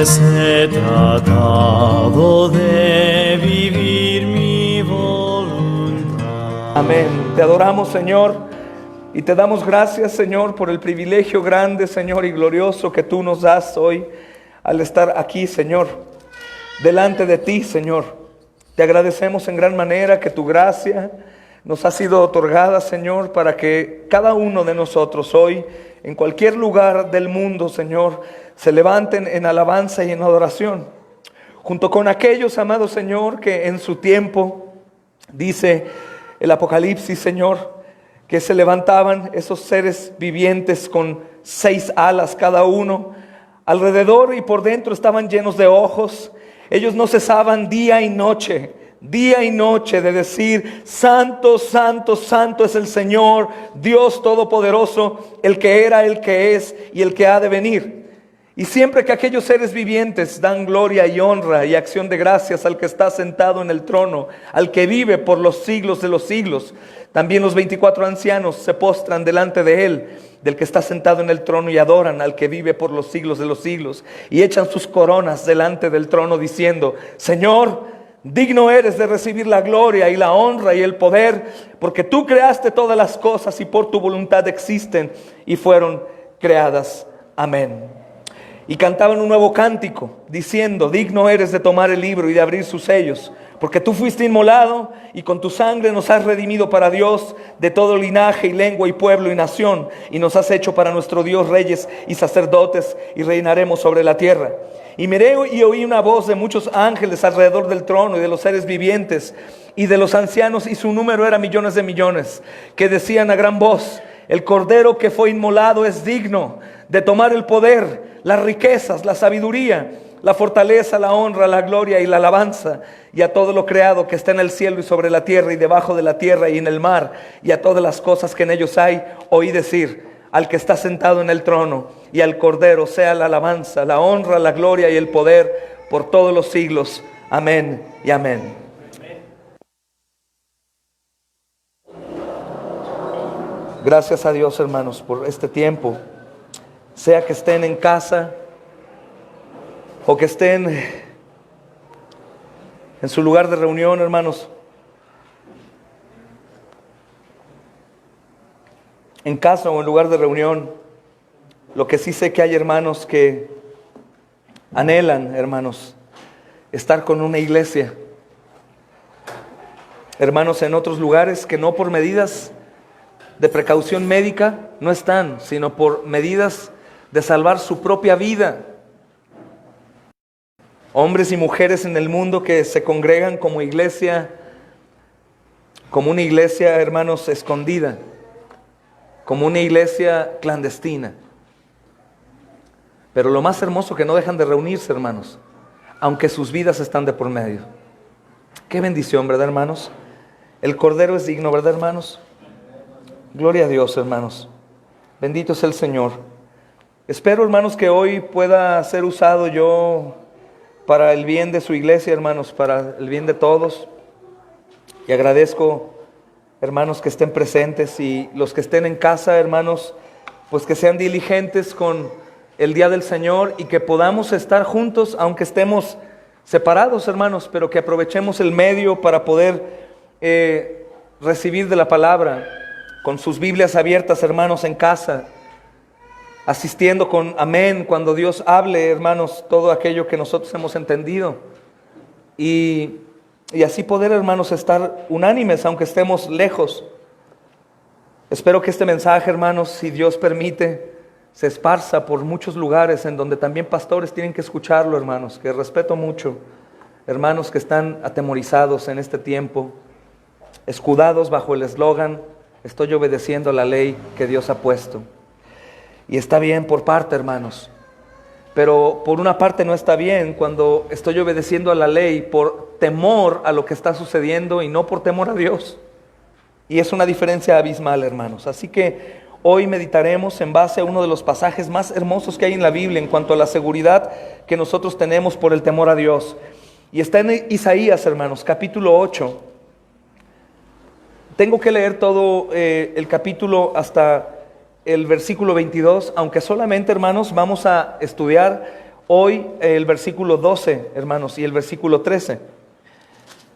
He tratado de vivir mi voluntad. Amén. Te adoramos, Señor, y te damos gracias, Señor, por el privilegio grande, Señor, y glorioso que tú nos das hoy al estar aquí, Señor, delante de ti, Señor. Te agradecemos en gran manera que tu gracia nos ha sido otorgada, Señor, para que cada uno de nosotros hoy, en cualquier lugar del mundo, Señor, se levanten en alabanza y en adoración, junto con aquellos, amados Señor, que en su tiempo, dice el Apocalipsis, Señor, que se levantaban esos seres vivientes con 6 alas cada uno, alrededor y por dentro estaban llenos de ojos. Ellos no cesaban día y noche de decir: santo, santo, santo es el Señor, Dios Todopoderoso, el que era, el que es y el que ha de venir. Y siempre que aquellos seres vivientes dan gloria y honra y acción de gracias al que está sentado en el trono, al que vive por los siglos de los siglos, también los 24 ancianos se postran delante de él, del que está sentado en el trono, y adoran al que vive por los siglos de los siglos, y echan sus coronas delante del trono diciendo: Señor, digno eres de recibir la gloria y la honra y el poder, porque tú creaste todas las cosas y por tu voluntad existen y fueron creadas. Amén. Y cantaban un nuevo cántico, diciendo: digno eres de tomar el libro y de abrir sus sellos, porque tú fuiste inmolado y con tu sangre nos has redimido para Dios de todo linaje y lengua y pueblo y nación, y nos has hecho para nuestro Dios reyes y sacerdotes, y reinaremos sobre la tierra. Y miré y oí una voz de muchos ángeles alrededor del trono y de los seres vivientes y de los ancianos, y su número era millones de millones, que decían a gran voz: el Cordero que fue inmolado es digno de tomar el poder, las riquezas, la sabiduría, la fortaleza, la honra, la gloria y la alabanza, y a todo lo creado que está en el cielo y sobre la tierra y debajo de la tierra y en el mar, y a todas las cosas que en ellos hay. Oí decir al que está sentado en el trono y al Cordero sea la alabanza, la honra, la gloria y el poder por todos los siglos. Amén y amén. Gracias a Dios, hermanos, por este tiempo. Sea que estén en casa o que estén en su lugar de reunión, hermanos. En casa o en lugar de reunión, lo que sí sé que hay hermanos que anhelan, hermanos, estar con una iglesia. Hermanos en otros lugares que no por medidas de precaución médica no están, sino por medidas de salvar su propia vida. Hombres y mujeres en el mundo que se congregan como iglesia, como una iglesia, hermanos, escondida, como una iglesia clandestina. Pero lo más hermoso, que no dejan de reunirse, hermanos, aunque sus vidas están de por medio. Qué bendición, ¿verdad, hermanos? El Cordero es digno, ¿verdad, hermanos? Gloria a Dios, hermanos. Bendito es el Señor. Espero, hermanos, que hoy pueda ser usado yo para el bien de su iglesia, hermanos, para el bien de todos. Y agradezco, hermanos, que estén presentes, y los que estén en casa, hermanos, pues que sean diligentes con el día del Señor y que podamos estar juntos, aunque estemos separados, hermanos, pero que aprovechemos el medio para poder recibir de la palabra, con sus Biblias abiertas, hermanos, en casa, asistiendo con amén cuando Dios hable, hermanos, todo aquello que nosotros hemos entendido. Y así poder, hermanos, estar unánimes, aunque estemos lejos. Espero que este mensaje, hermanos, si Dios permite, se esparza por muchos lugares en donde también pastores tienen que escucharlo, hermanos, que respeto mucho. Hermanos que están atemorizados en este tiempo, escudados bajo el eslogan: estoy obedeciendo la ley que Dios ha puesto. Y está bien por parte, hermanos, pero por una parte no está bien cuando estoy obedeciendo a la ley por temor a lo que está sucediendo y no por temor a Dios. Y es una diferencia abismal, hermanos. Así que hoy meditaremos en base a uno de los pasajes más hermosos que hay en la Biblia en cuanto a la seguridad que nosotros tenemos por el temor a Dios. Y está en Isaías, hermanos, capítulo 8. Tengo que leer todo el capítulo hasta el versículo 22, aunque solamente, hermanos, vamos a estudiar hoy el versículo 12, hermanos, y el versículo 13.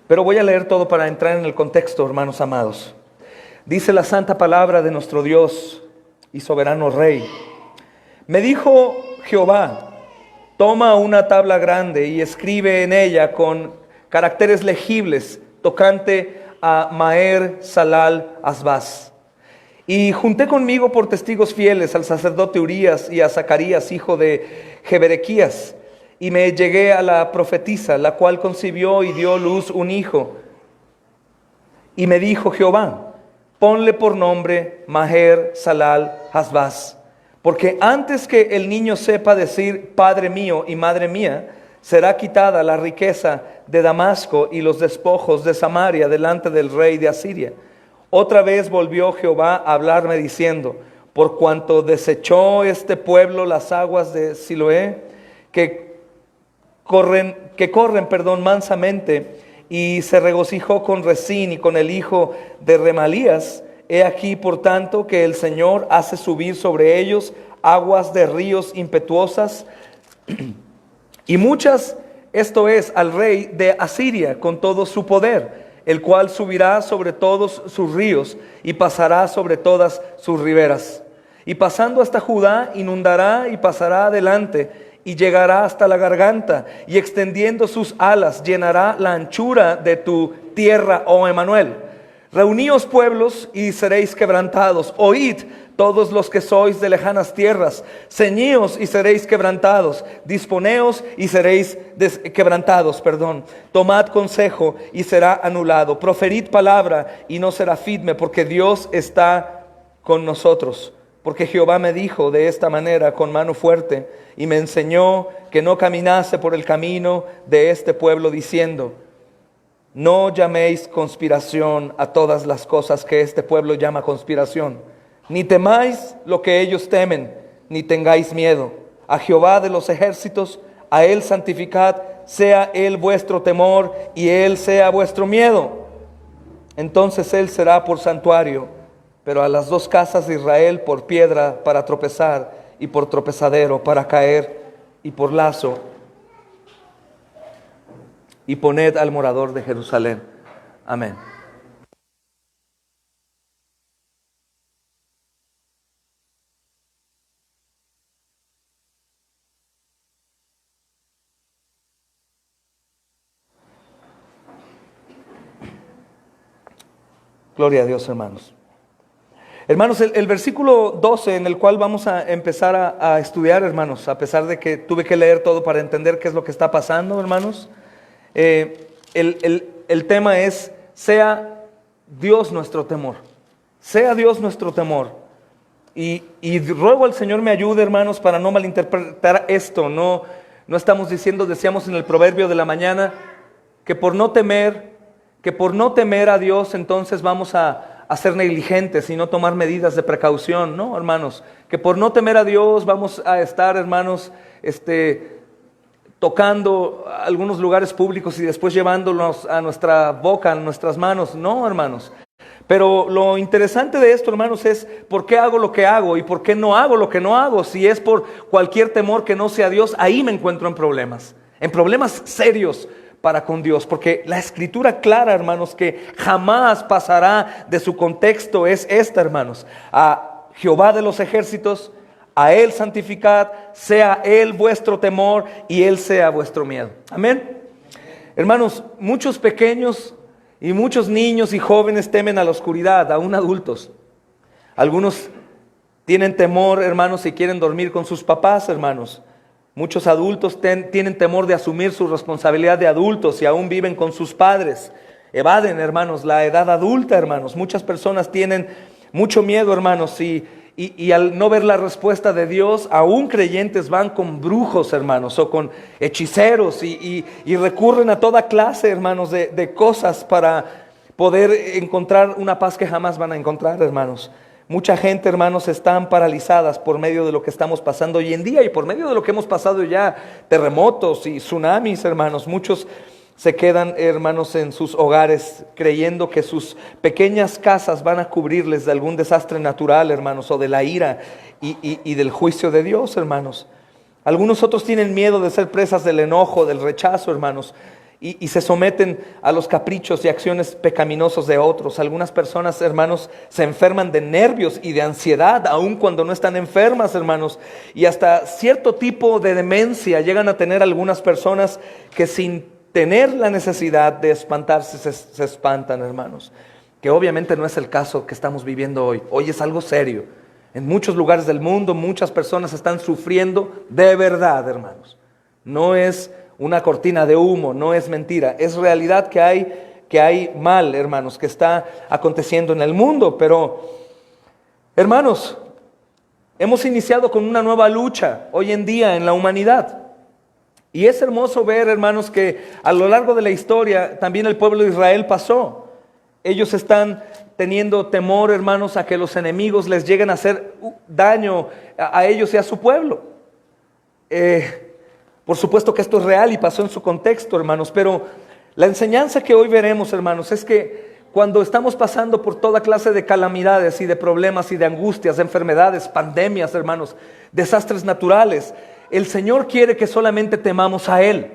Pero voy a leer todo para entrar en el contexto, hermanos amados. Dice la santa palabra de nuestro Dios y soberano Rey. Me dijo Jehová, toma una tabla grande y escribe en ella con caracteres legibles tocante a Maher Salal Asbaz. Y junté conmigo por testigos fieles al sacerdote Urías y a Zacarías, hijo de Jeberequías, y me llegué a la profetisa, la cual concibió y dio luz un hijo. Y me dijo Jehová, ponle por nombre Maher Salal Asbaz, porque antes que el niño sepa decir Padre mío y Madre mía, será quitada la riqueza de Damasco y los despojos de Samaria delante del rey de Asiria. Otra vez volvió Jehová a hablarme diciendo, por cuanto desechó este pueblo las aguas de Siloé, que corren mansamente, y se regocijó con Resín y con el hijo de Remalías. He aquí, por tanto, que el Señor hace subir sobre ellos aguas de ríos impetuosas y muchas, esto es, al rey de Asiria con todo su poder, el cual subirá sobre todos sus ríos y pasará sobre todas sus riberas. Y pasando hasta Judá, inundará y pasará adelante, y llegará hasta la garganta, y extendiendo sus alas, llenará la anchura de tu tierra, oh Emanuel. Reuníos pueblos y seréis quebrantados. Oíd todos los que sois de lejanas tierras. Ceñíos y seréis quebrantados. Disponeos y seréis quebrantados. Tomad consejo y será anulado. Proferid palabra y no será firme, porque Dios está con nosotros. Porque Jehová me dijo de esta manera con mano fuerte, y me enseñó que no caminase por el camino de este pueblo, diciendo, no llaméis conspiración a todas las cosas que este pueblo llama conspiración, ni temáis lo que ellos temen, ni tengáis miedo. A Jehová de los ejércitos, a Él santificad, sea Él vuestro temor, y Él sea vuestro miedo. Entonces Él será por santuario, pero a las dos casas de Israel por piedra para tropezar, y por tropezadero para caer, y por lazo, y poned al morador de Jerusalén. Amén. Gloria a Dios, hermanos. Hermanos, el versículo 12 en el cual vamos a empezar a estudiar, hermanos, a pesar de que tuve que leer todo para entender qué es lo que está pasando, hermanos, el tema es, sea Dios nuestro temor, sea Dios nuestro temor. Y ruego al Señor me ayude, hermanos, para no malinterpretar esto. No estamos diciendo, decíamos en el proverbio de la mañana, que por no temer a Dios, entonces vamos a ser negligentes y no tomar medidas de precaución, ¿no, hermanos? Que por no temer a Dios vamos a estar, hermanos, tocando algunos lugares públicos y después llevándolos a nuestra boca, a nuestras manos. No, hermanos. Pero lo interesante de esto, hermanos, es por qué hago lo que hago y por qué no hago lo que no hago. Si es por cualquier temor que no sea Dios, ahí me encuentro en problemas serios para con Dios, porque la escritura clara, hermanos, que jamás pasará de su contexto es esta, hermanos: a Jehová de los ejércitos, a Él santificad, sea Él vuestro temor y Él sea vuestro miedo. Amén. Hermanos, muchos pequeños y muchos niños y jóvenes temen a la oscuridad, aún adultos. Algunos tienen temor, hermanos, y quieren dormir con sus papás, hermanos. Muchos adultos tienen temor de asumir su responsabilidad de adultos y aún viven con sus padres. Evaden, hermanos, la edad adulta, hermanos. Muchas personas tienen mucho miedo, hermanos, y al no ver la respuesta de Dios, aún creyentes van con brujos, hermanos, o con hechiceros y recurren a toda clase, hermanos, de cosas para poder encontrar una paz que jamás van a encontrar, hermanos. Mucha gente, hermanos, están paralizadas por medio de lo que estamos pasando hoy en día y por medio de lo que hemos pasado ya, terremotos y tsunamis, hermanos. Muchos se quedan, hermanos, en sus hogares creyendo que sus pequeñas casas van a cubrirles de algún desastre natural, hermanos, o de la ira y del juicio de Dios, hermanos. Algunos otros tienen miedo de ser presas del enojo, del rechazo, hermanos, y se someten a los caprichos y acciones pecaminosos de otros. Algunas personas, hermanos, se enferman de nervios y de ansiedad, aun cuando no están enfermas, hermanos. Y hasta cierto tipo de demencia llegan a tener algunas personas que sin tener la necesidad de espantarse, se espantan, hermanos. Que obviamente no es el caso que estamos viviendo hoy. Hoy es algo serio. En muchos lugares del mundo, muchas personas están sufriendo de verdad, hermanos. No es una cortina de humo, no es mentira. Es realidad que hay mal, hermanos, que está aconteciendo en el mundo. Pero, hermanos, hemos iniciado con una nueva lucha hoy en día en la humanidad. Y es hermoso ver, hermanos, que a lo largo de la historia también el pueblo de Israel pasó. Ellos están teniendo temor, hermanos, a que los enemigos les lleguen a hacer daño a ellos y a su pueblo. Por supuesto que esto es real y pasó en su contexto, hermanos, pero la enseñanza que hoy veremos, hermanos, es que cuando estamos pasando por toda clase de calamidades y de problemas y de angustias, de enfermedades, pandemias, hermanos, desastres naturales, el Señor quiere que solamente temamos a Él.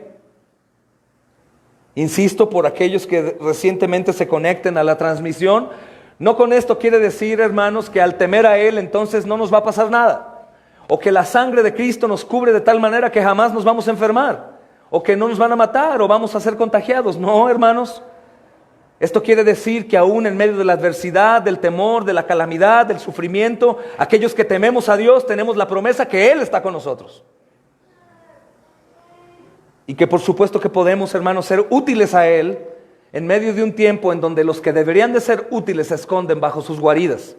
Insisto, por aquellos que recientemente se conecten a la transmisión, no con esto quiere decir, hermanos, que al temer a Él entonces no nos va a pasar nada. O que la sangre de Cristo nos cubre de tal manera que jamás nos vamos a enfermar. O que no nos van a matar o vamos a ser contagiados. No, hermanos. Esto quiere decir que aún en medio de la adversidad, del temor, de la calamidad, del sufrimiento, aquellos que tememos a Dios tenemos la promesa que Él está con nosotros. Y que por supuesto que podemos, hermanos, ser útiles a Él en medio de un tiempo en donde los que deberían de ser útiles se esconden bajo sus guaridas.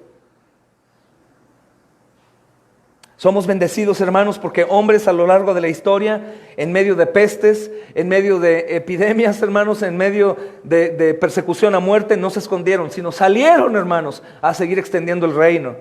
Somos bendecidos, hermanos, porque hombres a lo largo de la historia, en medio de pestes, en medio de epidemias, hermanos, en medio de persecución a muerte, no se escondieron, sino salieron, hermanos, a seguir extendiendo el reino.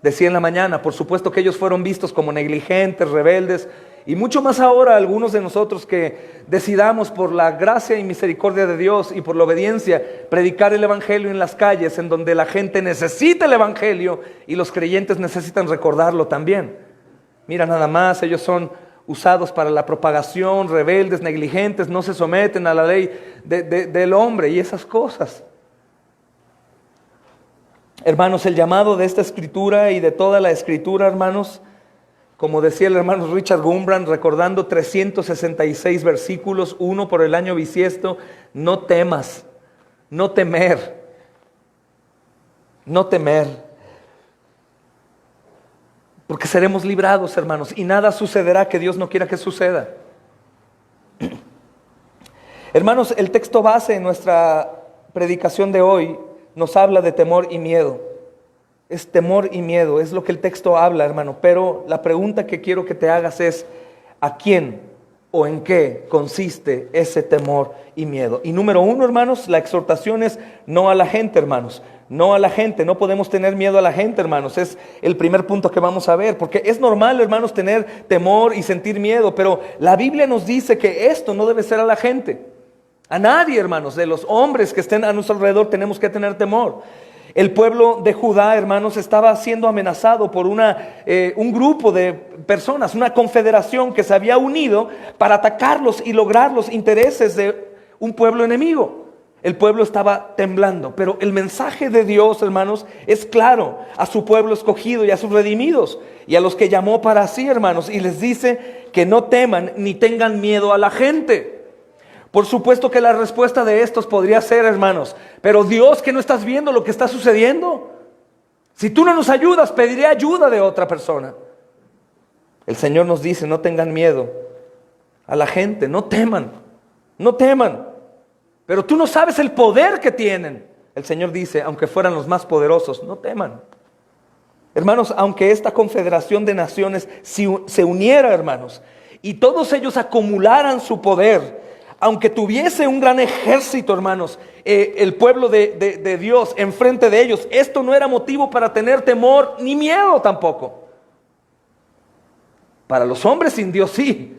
Decía en la mañana, por supuesto que ellos fueron vistos como negligentes, rebeldes, y mucho más ahora algunos de nosotros que decidamos por la gracia y misericordia de Dios y por la obediencia predicar el evangelio en las calles en donde la gente necesita el evangelio y los creyentes necesitan recordarlo también. Mira nada más, ellos son usados para la propagación, rebeldes, negligentes, no se someten a la ley del hombre y esas cosas. Hermanos, el llamado de esta escritura y de toda la escritura, hermanos, como decía el hermano Richard Gumbrand, recordando 366 versículos, uno por el año bisiesto, no temas, no temer, no temer, porque seremos librados, hermanos, y nada sucederá que Dios no quiera que suceda. Hermanos, el texto base en nuestra predicación de hoy nos habla de temor y miedo. Es temor y miedo, es lo que el texto habla, hermano. Pero la pregunta que quiero que te hagas es, ¿a quién o en qué consiste ese temor y miedo? Y número uno, hermanos, la exhortación es no a la gente, hermanos. No a la gente, no podemos tener miedo a la gente, hermanos. Es el primer punto que vamos a ver, porque es normal, hermanos, tener temor y sentir miedo, pero la Biblia nos dice que esto no debe ser a la gente. A nadie, hermanos, de los hombres que estén a nuestro alrededor tenemos que tener temor. El pueblo de Judá, hermanos, estaba siendo amenazado por un grupo de personas, una confederación que se había unido para atacarlos y lograr los intereses de un pueblo enemigo. El pueblo estaba temblando, pero el mensaje de Dios, hermanos, es claro a su pueblo escogido y a sus redimidos y a los que llamó para sí, hermanos, y les dice que no teman ni tengan miedo a la gente. Por supuesto que la respuesta de estos podría ser, hermanos, pero Dios, ¿que no estás viendo lo que está sucediendo? Si tú no nos ayudas, pediré ayuda de otra persona. El Señor nos dice, no tengan miedo a la gente, no teman, no teman. Pero tú no sabes el poder que tienen. El Señor dice, aunque fueran los más poderosos, no teman. Hermanos, aunque esta confederación de naciones se uniera, hermanos, y todos ellos acumularan su poder, aunque tuviese un gran ejército, hermanos, el pueblo de Dios enfrente de ellos, esto no era motivo para tener temor ni miedo tampoco. Para los hombres sin Dios sí,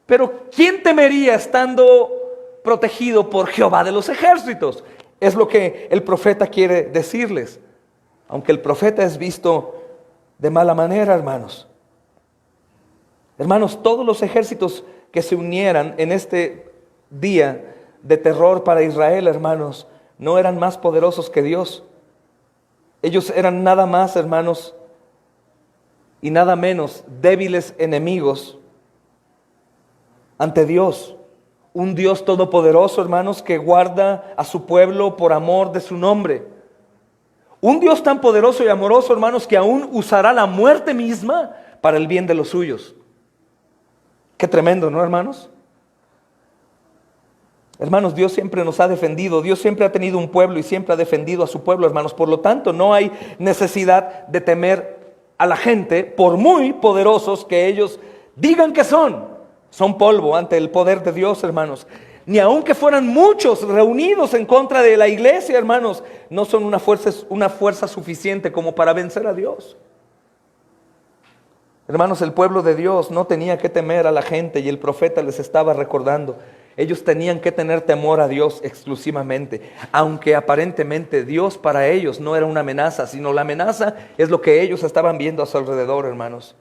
pero ¿quién temería estando protegido por Jehová de los ejércitos? Es lo que el profeta quiere decirles, aunque el profeta es visto de mala manera, hermanos. Hermanos, todos los ejércitos que se unieran en este día de terror para Israel, hermanos, no eran más poderosos que Dios. Ellos eran nada más, hermanos, y nada menos débiles enemigos ante Dios. Un Dios todopoderoso, hermanos, que guarda a su pueblo por amor de su nombre. Un Dios tan poderoso y amoroso, hermanos, que aún usará la muerte misma para el bien de los suyos. Qué tremendo, ¿no, hermanos? Hermanos, Dios siempre nos ha defendido. Dios siempre ha tenido un pueblo y siempre ha defendido a su pueblo, hermanos. Por lo tanto, no hay necesidad de temer a la gente, por muy poderosos que ellos digan que son. Son polvo ante el poder de Dios, hermanos. Ni aunque fueran muchos reunidos en contra de la iglesia, hermanos, no son una fuerza suficiente como para vencer a Dios. Hermanos, el pueblo de Dios no tenía que temer a la gente, y el profeta les estaba recordando. Ellos tenían que tener temor a Dios exclusivamente, aunque aparentemente Dios para ellos no era una amenaza, sino la amenaza es lo que ellos estaban viendo a su alrededor, hermanos.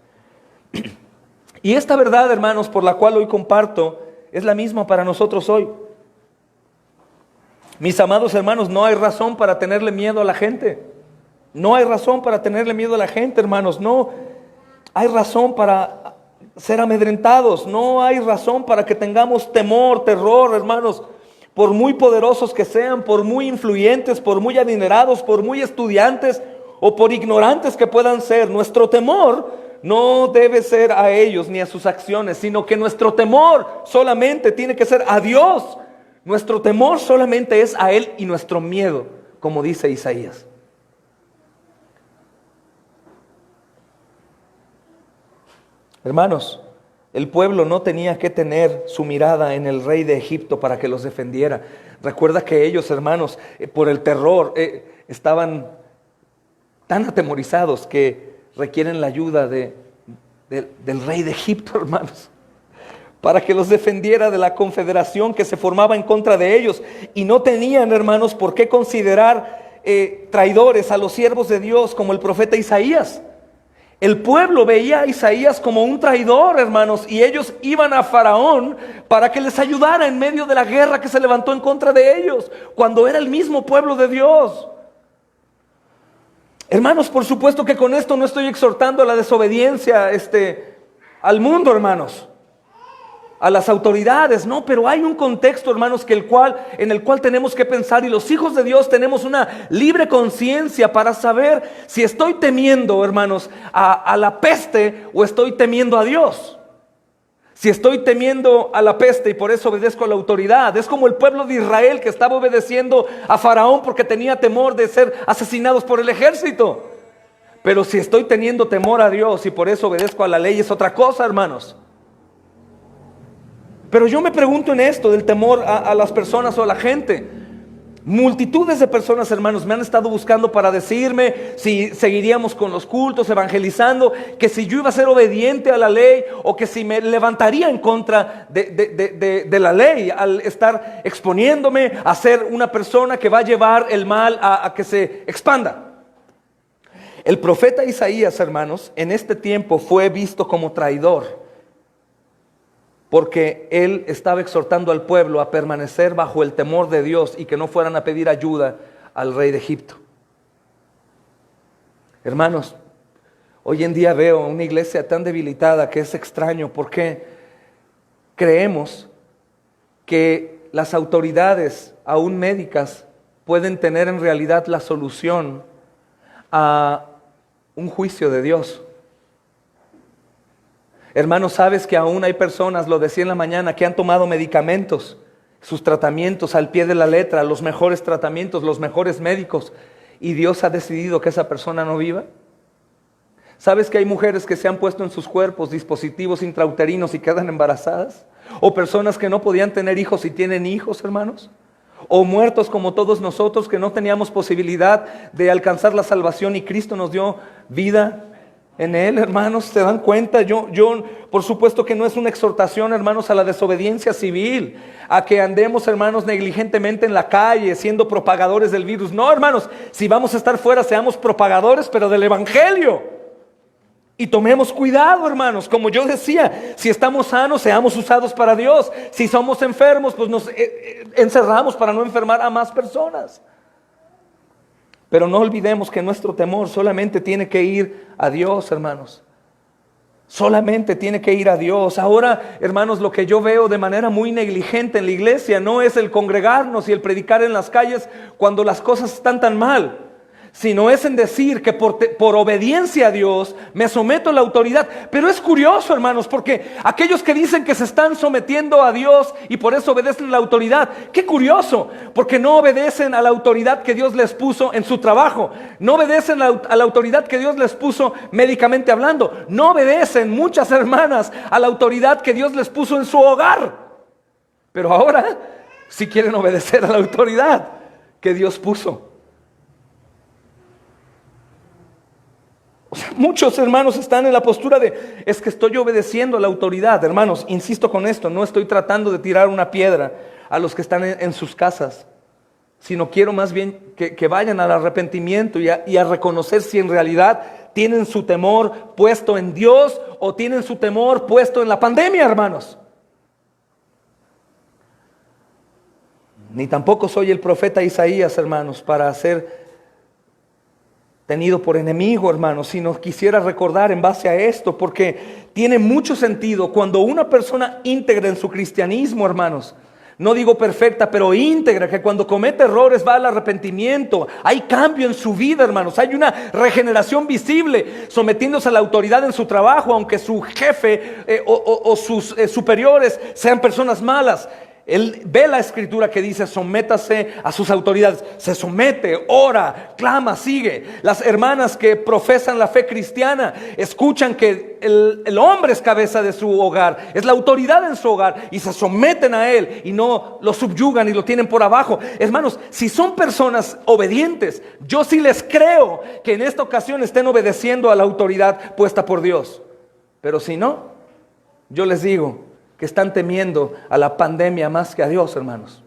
Y esta verdad, hermanos, por la cual hoy comparto, es la misma para nosotros hoy. Mis amados hermanos, no hay razón para tenerle miedo a la gente. No hay razón para tenerle miedo a la gente, hermanos. No hay razón para ser amedrentados. No hay razón para que tengamos temor, terror, hermanos. Por muy poderosos que sean, por muy influyentes, por muy adinerados, por muy estudiantes o por ignorantes que puedan ser, nuestro temor no debe ser a ellos ni a sus acciones, sino que nuestro temor solamente tiene que ser a Dios. Nuestro temor solamente es a Él y nuestro miedo, como dice Isaías. Hermanos, el pueblo no tenía que tener su mirada en el rey de Egipto para que los defendiera. Recuerda que ellos, hermanos, por el terror, estaban tan atemorizados que requieren la ayuda del rey de Egipto, hermanos, para que los defendiera de la confederación que se formaba en contra de ellos. Y no tenían, hermanos, por qué considerar traidores a los siervos de Dios como el profeta Isaías. El pueblo veía a Isaías como un traidor, hermanos, y ellos iban a Faraón para que les ayudara en medio de la guerra que se levantó en contra de ellos, cuando era el mismo pueblo de Dios. Hermanos, por supuesto que con esto no estoy exhortando a la desobediencia al mundo, hermanos, a las autoridades, no, pero hay un contexto, hermanos, en el cual tenemos que pensar, y los hijos de Dios tenemos una libre conciencia para saber si estoy temiendo, hermanos, a la peste o estoy temiendo a Dios. Si estoy temiendo a la peste y por eso obedezco a la autoridad, es como el pueblo de Israel que estaba obedeciendo a Faraón porque tenía temor de ser asesinados por el ejército. Pero si estoy teniendo temor a Dios y por eso obedezco a la ley, es otra cosa, hermanos. Pero yo me pregunto en esto del temor a las personas o a la gente. Multitudes de personas, hermanos, me han estado buscando para decirme si seguiríamos con los cultos, evangelizando, que si yo iba a ser obediente a la ley o que si me levantaría en contra de la ley al estar exponiéndome a ser una persona que va a llevar el mal a que se expanda. El profeta Isaías, hermanos, en este tiempo fue visto como traidor, porque él estaba exhortando al pueblo a permanecer bajo el temor de Dios y que no fueran a pedir ayuda al rey de Egipto. Hermanos, hoy en día veo una iglesia tan debilitada que es extraño porque creemos que las autoridades, aún médicas, pueden tener en realidad la solución a un juicio de Dios. Hermanos, sabes que aún hay personas, lo decía en la mañana, que han tomado medicamentos, sus tratamientos al pie de la letra, los mejores tratamientos, los mejores médicos, y Dios ha decidido que esa persona no viva. ¿Sabes que hay mujeres que se han puesto en sus cuerpos dispositivos intrauterinos y quedan embarazadas? ¿O personas que no podían tener hijos y tienen hijos, hermanos? ¿O muertos como todos nosotros que no teníamos posibilidad de alcanzar la salvación y Cristo nos dio vida en Él, hermanos? ¿Se dan cuenta? Yo, por supuesto que no es una exhortación, hermanos, a la desobediencia civil, a que andemos, hermanos, negligentemente en la calle siendo propagadores del virus. No, hermanos, si vamos a estar fuera, seamos propagadores, pero del Evangelio. Y tomemos cuidado, hermanos. Como yo decía, si estamos sanos, seamos usados para Dios. Si somos enfermos, pues nos encerramos para no enfermar a más personas. Pero no olvidemos que nuestro temor solamente tiene que ir a Dios, hermanos. Solamente tiene que ir a Dios. Ahora, hermanos, lo que yo veo de manera muy negligente en la iglesia no es el congregarnos y el predicar en las calles cuando las cosas están tan mal, sino es en decir que por obediencia a Dios me someto a la autoridad. Pero es curioso, hermanos, porque aquellos que dicen que se están sometiendo a Dios y por eso obedecen a la autoridad, qué curioso, porque no obedecen a la autoridad que Dios les puso en su trabajo, no obedecen a la autoridad que Dios les puso médicamente hablando, no obedecen muchas hermanas a la autoridad que Dios les puso en su hogar. Pero ahora sí quieren obedecer a la autoridad que Dios puso. Muchos hermanos están en la postura de, es que estoy obedeciendo a la autoridad. Hermanos, insisto con esto, no estoy tratando de tirar una piedra a los que están en sus casas, sino quiero más bien que vayan al arrepentimiento y a reconocer si en realidad tienen su temor puesto en Dios o tienen su temor puesto en la pandemia, hermanos. Ni tampoco soy el profeta Isaías, hermanos, para ser tenido por enemigo, hermanos, sino quisiera recordar en base a esto, porque tiene mucho sentido cuando una persona íntegra en su cristianismo, hermanos, no digo perfecta, pero íntegra, que cuando comete errores va al arrepentimiento, hay cambio en su vida, hermanos, hay una regeneración visible, sometiéndose a la autoridad en su trabajo, aunque su jefe o sus superiores sean personas malas. Él ve la escritura que dice sométase a sus autoridades, se somete, ora, clama, sigue. Las hermanas que profesan la fe cristiana escuchan que el hombre es cabeza de su hogar, es la autoridad en su hogar y se someten a él y no lo subyugan y lo tienen por abajo. Hermanos, si son personas obedientes, yo sí les creo que en esta ocasión estén obedeciendo a la autoridad puesta por Dios. Pero si no, yo les digo que están temiendo a la pandemia más que a Dios, hermanos.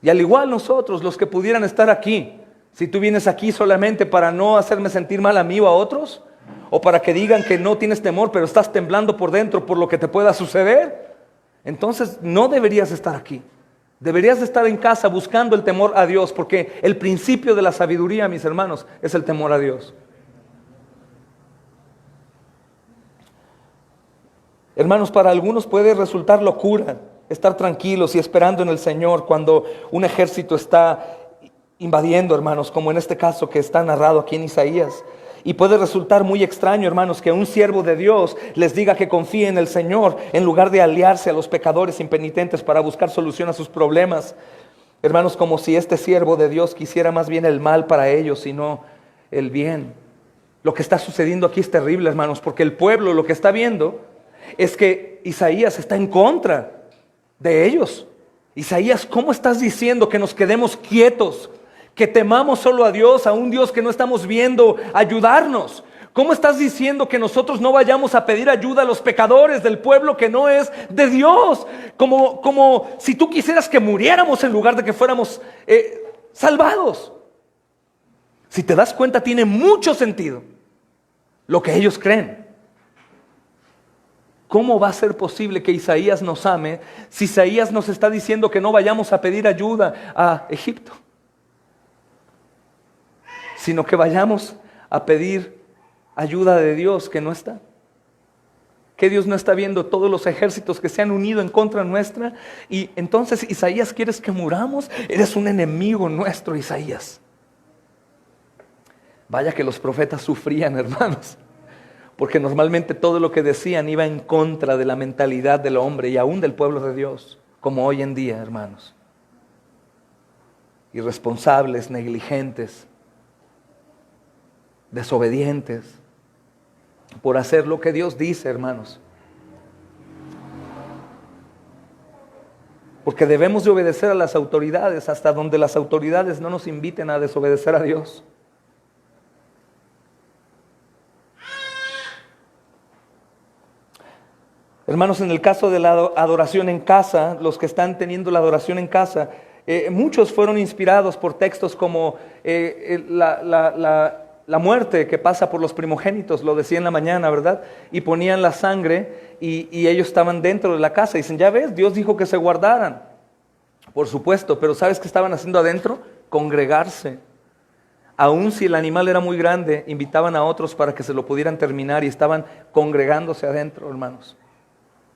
Y al igual nosotros, los que pudieran estar aquí, si tú vienes aquí solamente para no hacerme sentir mal a mí o a otros, o para que digan que no tienes temor, pero estás temblando por dentro por lo que te pueda suceder, entonces no deberías estar aquí. Deberías estar en casa buscando el temor a Dios, porque el principio de la sabiduría, mis hermanos, es el temor a Dios. Hermanos, para algunos puede resultar locura estar tranquilos y esperando en el Señor cuando un ejército está invadiendo, hermanos, como en este caso que está narrado aquí en Isaías. Y puede resultar muy extraño, hermanos, que un siervo de Dios les diga que confíe en el Señor en lugar de aliarse a los pecadores impenitentes para buscar solución a sus problemas. Hermanos, como si este siervo de Dios quisiera más bien el mal para ellos y no el bien. Lo que está sucediendo aquí es terrible, hermanos, porque el pueblo lo que está viendo es que Isaías está en contra de ellos. Isaías, ¿cómo estás diciendo que nos quedemos quietos? Que temamos solo a Dios, a un Dios que no estamos viendo ayudarnos. ¿Cómo estás diciendo que nosotros no vayamos a pedir ayuda a los pecadores del pueblo que no es de Dios? Como si tú quisieras que muriéramos en lugar de que fuéramos salvados. Si te das cuenta, tiene mucho sentido lo que ellos creen. ¿Cómo va a ser posible que Isaías nos ame si Isaías nos está diciendo que no vayamos a pedir ayuda a Egipto, sino que vayamos a pedir ayuda de Dios que no está? Que Dios no está viendo todos los ejércitos que se han unido en contra nuestra. Y entonces, Isaías, ¿quieres que muramos? Eres un enemigo nuestro, Isaías. Vaya que los profetas sufrían, hermanos, porque normalmente todo lo que decían iba en contra de la mentalidad del hombre y aún del pueblo de Dios, como hoy en día, hermanos. Irresponsables, negligentes, desobedientes, por hacer lo que Dios dice, hermanos. Porque debemos de obedecer a las autoridades hasta donde las autoridades no nos inviten a desobedecer a Dios. Hermanos, en el caso de la adoración en casa, los que están teniendo la adoración en casa, muchos fueron inspirados por textos como la muerte que pasa por los primogénitos, lo decía en la mañana, ¿verdad? Y ponían la sangre y ellos estaban dentro de la casa. Y dicen, ya ves, Dios dijo que se guardaran. Por supuesto, pero ¿sabes qué estaban haciendo adentro? Congregarse. Aun si el animal era muy grande, invitaban a otros para que se lo pudieran terminar y estaban congregándose adentro, hermanos.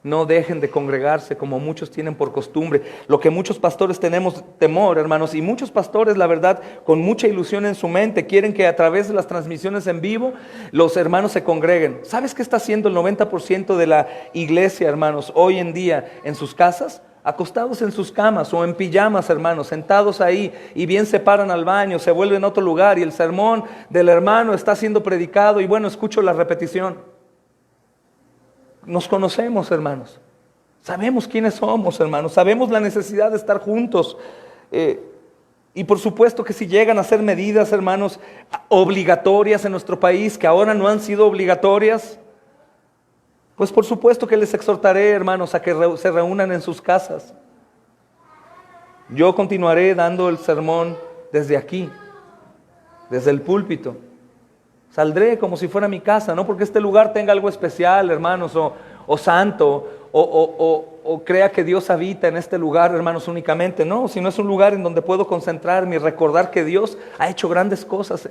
No dejen de congregarse como muchos tienen por costumbre. Lo que muchos pastores tenemos temor, hermanos, y muchos pastores, la verdad, con mucha ilusión en su mente, quieren que a través de las transmisiones en vivo los hermanos se congreguen. ¿Sabes qué está haciendo el 90% de la iglesia, hermanos, hoy en día en sus casas? Acostados en sus camas o en pijamas, hermanos, sentados ahí, y bien se paran al baño, se vuelven a otro lugar y el sermón del hermano está siendo predicado y bueno, escucho la repetición. Nos conocemos, hermanos. Sabemos quiénes somos, hermanos. Sabemos la necesidad de estar juntos. Y por supuesto que si llegan a ser medidas, hermanos, obligatorias en nuestro país, que ahora no han sido obligatorias, pues por supuesto que les exhortaré, hermanos, a que se reúnan en sus casas. Yo continuaré dando el sermón desde aquí, desde el púlpito. Saldré como si fuera mi casa, no porque este lugar tenga algo especial, hermanos, o santo, o crea que Dios habita en este lugar, hermanos, únicamente. No, sino es un lugar en donde puedo concentrarme y recordar que Dios ha hecho grandes cosas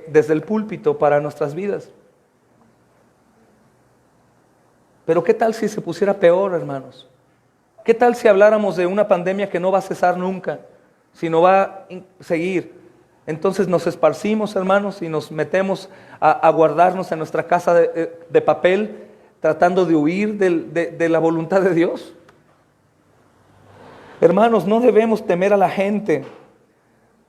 desde el púlpito para nuestras vidas. Pero ¿qué tal si se pusiera peor, hermanos? ¿Qué tal si habláramos de una pandemia que no va a cesar nunca, sino va a seguir? Entonces nos esparcimos, hermanos, y nos metemos a guardarnos en nuestra casa de papel, tratando de huir de la voluntad de Dios. Hermanos, no debemos temer a la gente,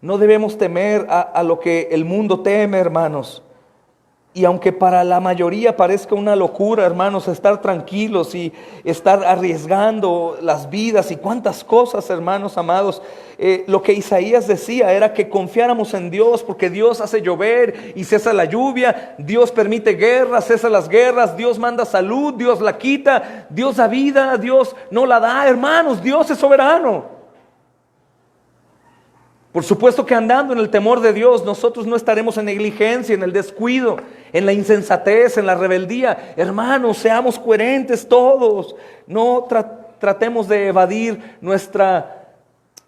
no debemos temer a lo que el mundo teme, hermanos. Y aunque para la mayoría parezca una locura, hermanos, estar tranquilos y estar arriesgando las vidas y cuántas cosas, hermanos amados, lo que Isaías decía era que confiáramos en Dios, porque Dios hace llover y cesa la lluvia, Dios permite guerras, cesa las guerras, Dios manda salud, Dios la quita, Dios da vida, Dios no la da, hermanos, Dios es soberano. Por supuesto que andando en el temor de Dios, nosotros no estaremos en negligencia, en el descuido, en la insensatez, en la rebeldía. Hermanos, seamos coherentes todos. No tratemos de evadir nuestra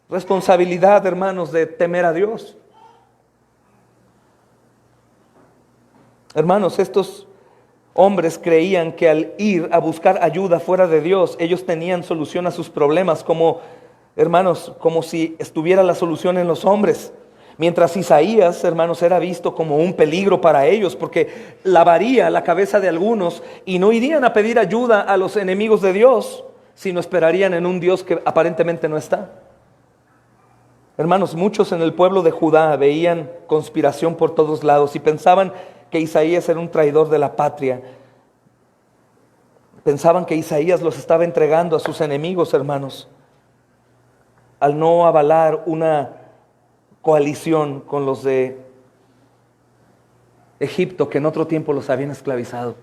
responsabilidad, hermanos, de temer a Dios. Hermanos, estos hombres creían que al ir a buscar ayuda fuera de Dios, ellos tenían solución a sus problemas, hermanos, como si estuviera la solución en los hombres. Mientras Isaías, hermanos, era visto como un peligro para ellos, porque lavaría la cabeza de algunos y no irían a pedir ayuda a los enemigos de Dios, sino esperarían en un Dios que aparentemente no está. Hermanos, muchos en el pueblo de Judá veían conspiración por todos lados y pensaban que Isaías era un traidor de la patria. Pensaban que Isaías los estaba entregando a sus enemigos, hermanos, al no avalar una coalición con los de Egipto, que en otro tiempo los habían esclavizado.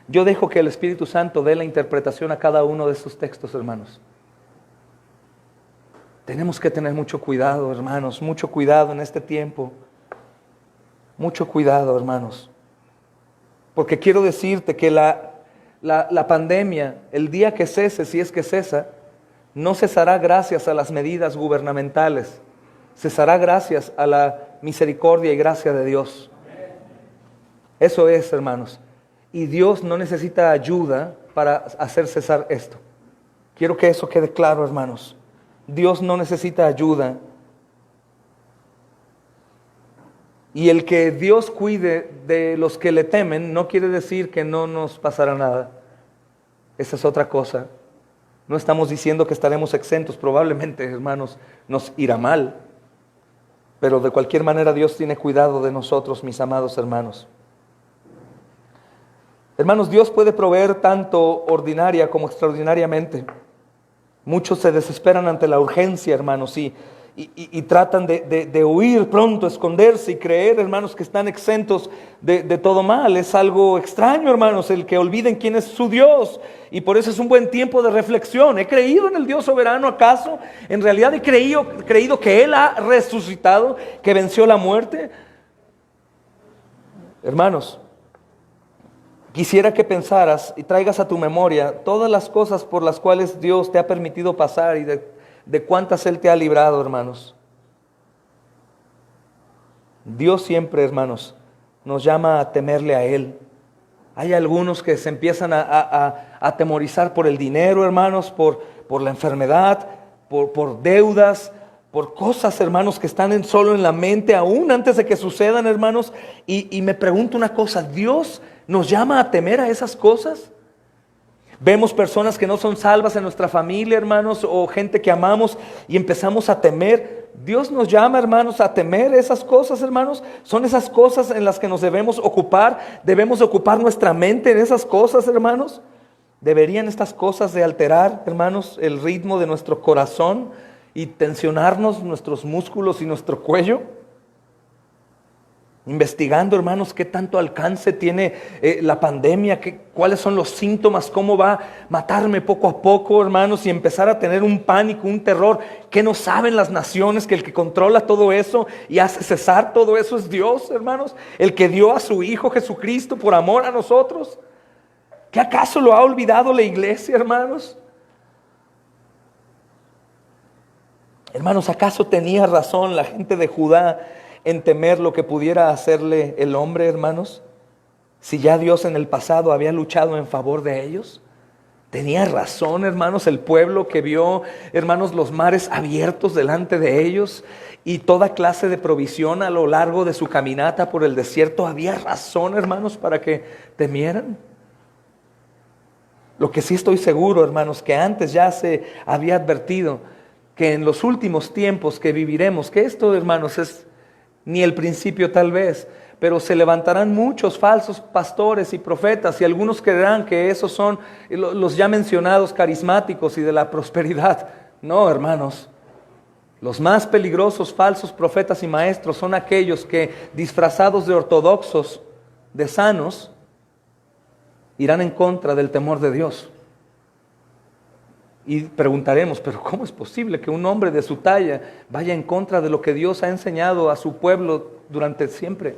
Yo dejo que el Espíritu Santo dé la interpretación a cada uno de estos textos, hermanos. Tenemos que tener mucho cuidado, hermanos, mucho cuidado en este tiempo. Mucho cuidado, hermanos. Porque quiero decirte que la pandemia, el día que cese, si es que cesa, no cesará gracias a las medidas gubernamentales, cesará gracias a la misericordia y gracia de Dios. Eso es, hermanos. Y Dios no necesita ayuda para hacer cesar esto. Quiero que eso quede claro, hermanos. Dios no necesita ayuda. Y el que Dios cuide de los que le temen no quiere decir que no nos pasará nada. Esa es otra cosa. No estamos diciendo que estaremos exentos, probablemente, hermanos, nos irá mal. Pero de cualquier manera Dios tiene cuidado de nosotros, mis amados hermanos. Hermanos, Dios puede proveer tanto ordinaria como extraordinariamente. Muchos se desesperan ante la urgencia, hermanos, y y tratan de huir pronto, esconderse y creer, hermanos, que están exentos de todo mal. Es algo extraño, hermanos, el que olviden quién es su Dios. Y por eso es un buen tiempo de reflexión. ¿He creído en el Dios soberano acaso? ¿En realidad he creído que Él ha resucitado, que venció la muerte? Hermanos, quisiera que pensaras y traigas a tu memoria todas las cosas por las cuales Dios te ha permitido pasar y de cuántas Él te ha librado, hermanos. Dios siempre, hermanos, nos llama a temerle a Él. Hay algunos que se empiezan a atemorizar por el dinero, hermanos, por la enfermedad, por deudas, por cosas, hermanos, que están solo en la mente, aún antes de que sucedan, hermanos. Y me pregunto una cosa, ¿Dios nos llama a temer a esas cosas? Vemos personas que no son salvas en nuestra familia, hermanos, o gente que amamos y empezamos a temer. Dios nos llama, hermanos, a temer esas cosas, hermanos. Son esas cosas en las que nos debemos ocupar. Debemos ocupar nuestra mente en esas cosas, hermanos. ¿Deberían estas cosas de alterar, hermanos, el ritmo de nuestro corazón y tensionarnos nuestros músculos y nuestro cuello? Investigando, hermanos, qué tanto alcance tiene la pandemia, cuáles son los síntomas, cómo va a matarme poco a poco, hermanos, y empezar a tener un pánico, un terror. ¿Qué no saben las naciones? Que el que controla todo eso y hace cesar todo eso es Dios, hermanos. El que dio a su Hijo Jesucristo por amor a nosotros. ¿Qué acaso lo ha olvidado la iglesia, hermanos? Hermanos, ¿acaso tenía razón la gente de Judá en temer lo que pudiera hacerle el hombre, hermanos? Si ya Dios en el pasado había luchado en favor de ellos. Tenía razón, hermanos, el pueblo que vio, hermanos, los mares abiertos delante de ellos y toda clase de provisión a lo largo de su caminata por el desierto. Había razón, hermanos, para que temieran. Lo que sí estoy seguro, hermanos, que antes ya se había advertido que en los últimos tiempos que viviremos, que esto, hermanos, es ni el principio tal vez, pero se levantarán muchos falsos pastores y profetas, y algunos creerán que esos son los ya mencionados carismáticos y de la prosperidad. No, hermanos, los más peligrosos falsos profetas y maestros son aquellos que, disfrazados de ortodoxos, de sanos, irán en contra del temor de Dios. Y preguntaremos, pero ¿cómo es posible que un hombre de su talla vaya en contra de lo que Dios ha enseñado a su pueblo durante siempre?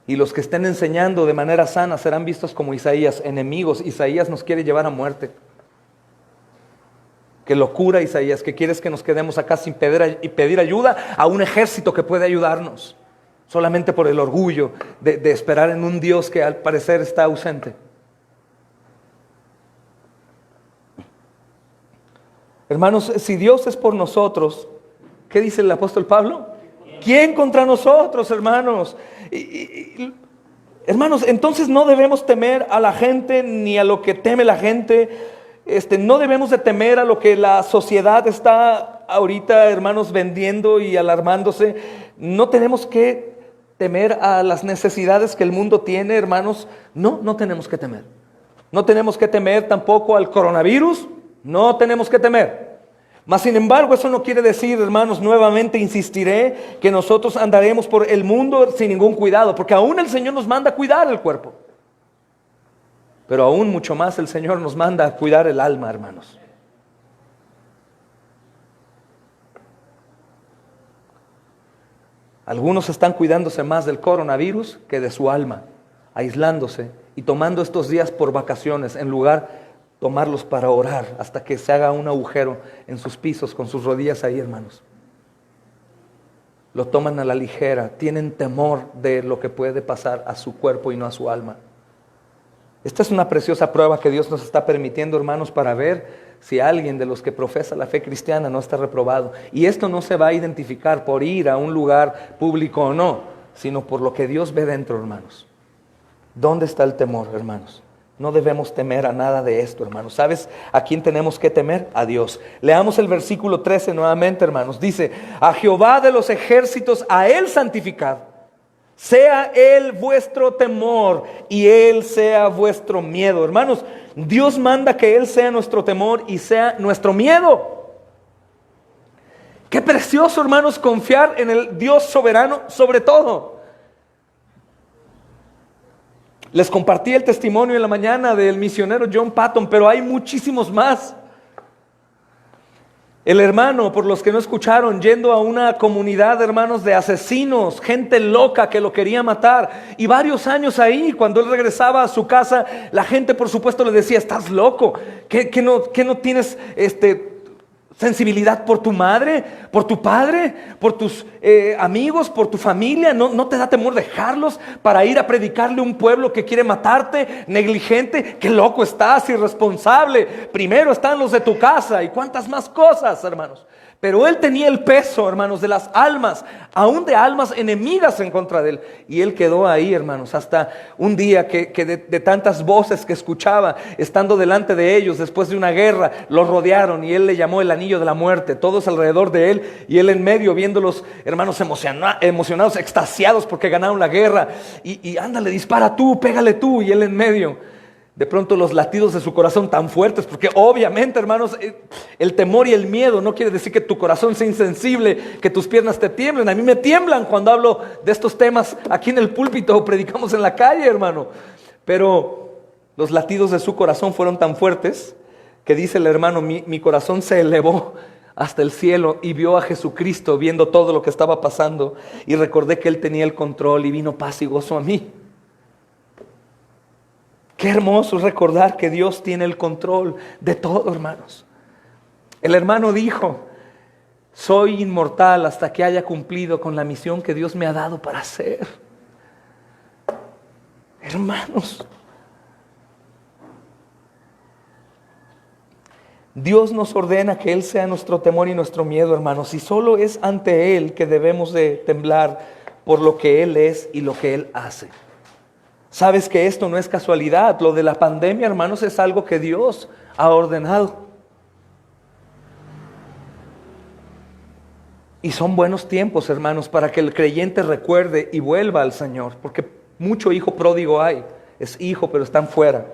Y los que estén enseñando de manera sana serán vistos como Isaías, enemigos. Isaías nos quiere llevar a muerte. Qué locura, Isaías, que quieres que nos quedemos acá sin pedir ayuda a un ejército que puede ayudarnos, solamente por el orgullo de esperar en un Dios que al parecer está ausente. Hermanos, si Dios es por nosotros, ¿qué dice el apóstol Pablo? ¿Quién contra nosotros, hermanos? Hermanos, entonces no debemos temer a la gente ni a lo que teme la gente. No debemos de temer a lo que la sociedad está ahorita, hermanos, vendiendo y alarmándose. No tenemos que temer a las necesidades que el mundo tiene, hermanos. No tenemos que temer. No tenemos que temer tampoco al coronavirus. No tenemos que temer. Mas sin embargo, eso no quiere decir, hermanos, nuevamente insistiré, que nosotros andaremos por el mundo sin ningún cuidado, porque aún el Señor nos manda a cuidar el cuerpo. Pero aún mucho más el Señor nos manda a cuidar el alma, hermanos. Algunos están cuidándose más del coronavirus que de su alma, aislándose y tomando estos días por vacaciones en lugar tomarlos para orar hasta que se haga un agujero en sus pisos con sus rodillas ahí, hermanos. Lo toman a la ligera, tienen temor de lo que puede pasar a su cuerpo y no a su alma. Esta es una preciosa prueba que Dios nos está permitiendo, hermanos, para ver si alguien de los que profesa la fe cristiana no está reprobado. Y esto no se va a identificar por ir a un lugar público o no, sino por lo que Dios ve dentro, hermanos. ¿Dónde está el temor, hermanos? No debemos temer a nada de esto, hermanos. ¿Sabes a quién tenemos que temer? A Dios. Leamos el versículo 13 nuevamente, hermanos. Dice, a Jehová de los ejércitos, a Él santificad. Sea Él vuestro temor y Él sea vuestro miedo. Hermanos, Dios manda que Él sea nuestro temor y sea nuestro miedo. Qué precioso, hermanos, confiar en el Dios soberano sobre todo. Les compartí el testimonio en la mañana del misionero John Patton, pero hay muchísimos más. El hermano, por los que no escucharon, yendo a una comunidad, hermanos, de asesinos, gente loca que lo quería matar. Y varios años ahí, cuando él regresaba a su casa, la gente por supuesto le decía: estás loco, ¿que no tienes sensibilidad por tu madre, por tu padre, por tus amigos, por tu familia? ¿No te da temor dejarlos para ir a predicarle a un pueblo que quiere matarte? Negligente, qué loco estás, irresponsable. Primero están los de tu casa y cuántas más cosas, hermanos. Pero él tenía el peso, hermanos, de las almas, aún de almas enemigas en contra de él. Y él quedó ahí, hermanos, hasta un día que de tantas voces que escuchaba, estando delante de ellos, después de una guerra, los rodearon y él le llamó el anillo de la muerte, todos alrededor de él, y él en medio, viendo los hermanos emocionados, extasiados porque ganaron la guerra. Y ándale, dispara tú, pégale tú, y él en medio. De pronto los latidos de su corazón tan fuertes, porque obviamente, hermanos, el temor y el miedo no quiere decir que tu corazón sea insensible, que tus piernas te tiemblen. A mí me tiemblan cuando hablo de estos temas aquí en el púlpito o predicamos en la calle, hermano. Pero los latidos de su corazón fueron tan fuertes que dice el hermano: mi corazón se elevó hasta el cielo y vio a Jesucristo viendo todo lo que estaba pasando, y recordé que Él tenía el control y vino paz y gozo a mí. Qué hermoso es recordar que Dios tiene el control de todo, hermanos. El hermano dijo: soy inmortal hasta que haya cumplido con la misión que Dios me ha dado para hacer. Hermanos, Dios nos ordena que Él sea nuestro temor y nuestro miedo, hermanos, y solo es ante Él que debemos de temblar por lo que Él es y lo que Él hace. Sabes que esto no es casualidad. Lo de la pandemia, hermanos, es algo que Dios ha ordenado. Y son buenos tiempos, hermanos, para que el creyente recuerde y vuelva al Señor. Porque mucho hijo pródigo hay. Es hijo, pero están fuera.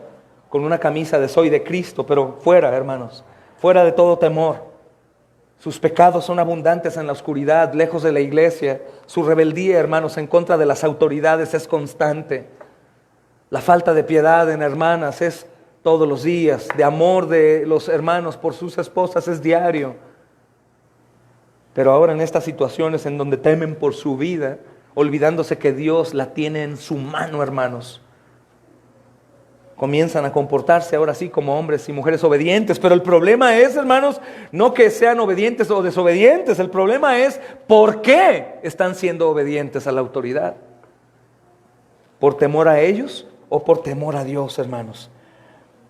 Con una camisa de soy de Cristo, pero fuera, hermanos. Fuera de todo temor. Sus pecados son abundantes en la oscuridad, lejos de la iglesia. Su rebeldía, hermanos, en contra de las autoridades es constante. La falta de piedad en hermanas es todos los días. De amor de los hermanos por sus esposas es diario. Pero ahora en estas situaciones en donde temen por su vida, olvidándose que Dios la tiene en su mano, hermanos, comienzan a comportarse ahora sí como hombres y mujeres obedientes. Pero el problema es, hermanos, no que sean obedientes o desobedientes. El problema es por qué están siendo obedientes a la autoridad. ¿Por temor a ellos o por temor a Dios, hermanos?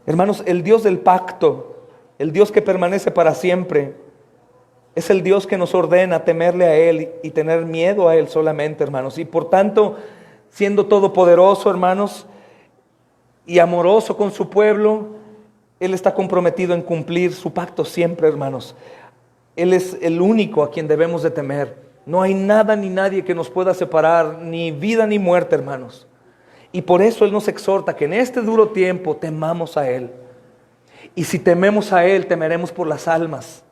Hermanos, el Dios del pacto, el Dios que permanece para siempre, es el Dios que nos ordena temerle a Él y tener miedo a Él solamente, hermanos. Y por tanto, siendo todopoderoso, hermanos, y amoroso con su pueblo, Él está comprometido en cumplir su pacto siempre, hermanos. Él es el único a quien debemos de temer. No hay nada ni nadie que nos pueda separar, ni vida ni muerte, hermanos. Y por eso Él nos exhorta que en este duro tiempo temamos a Él. Y si tememos a Él, temeremos por las almas.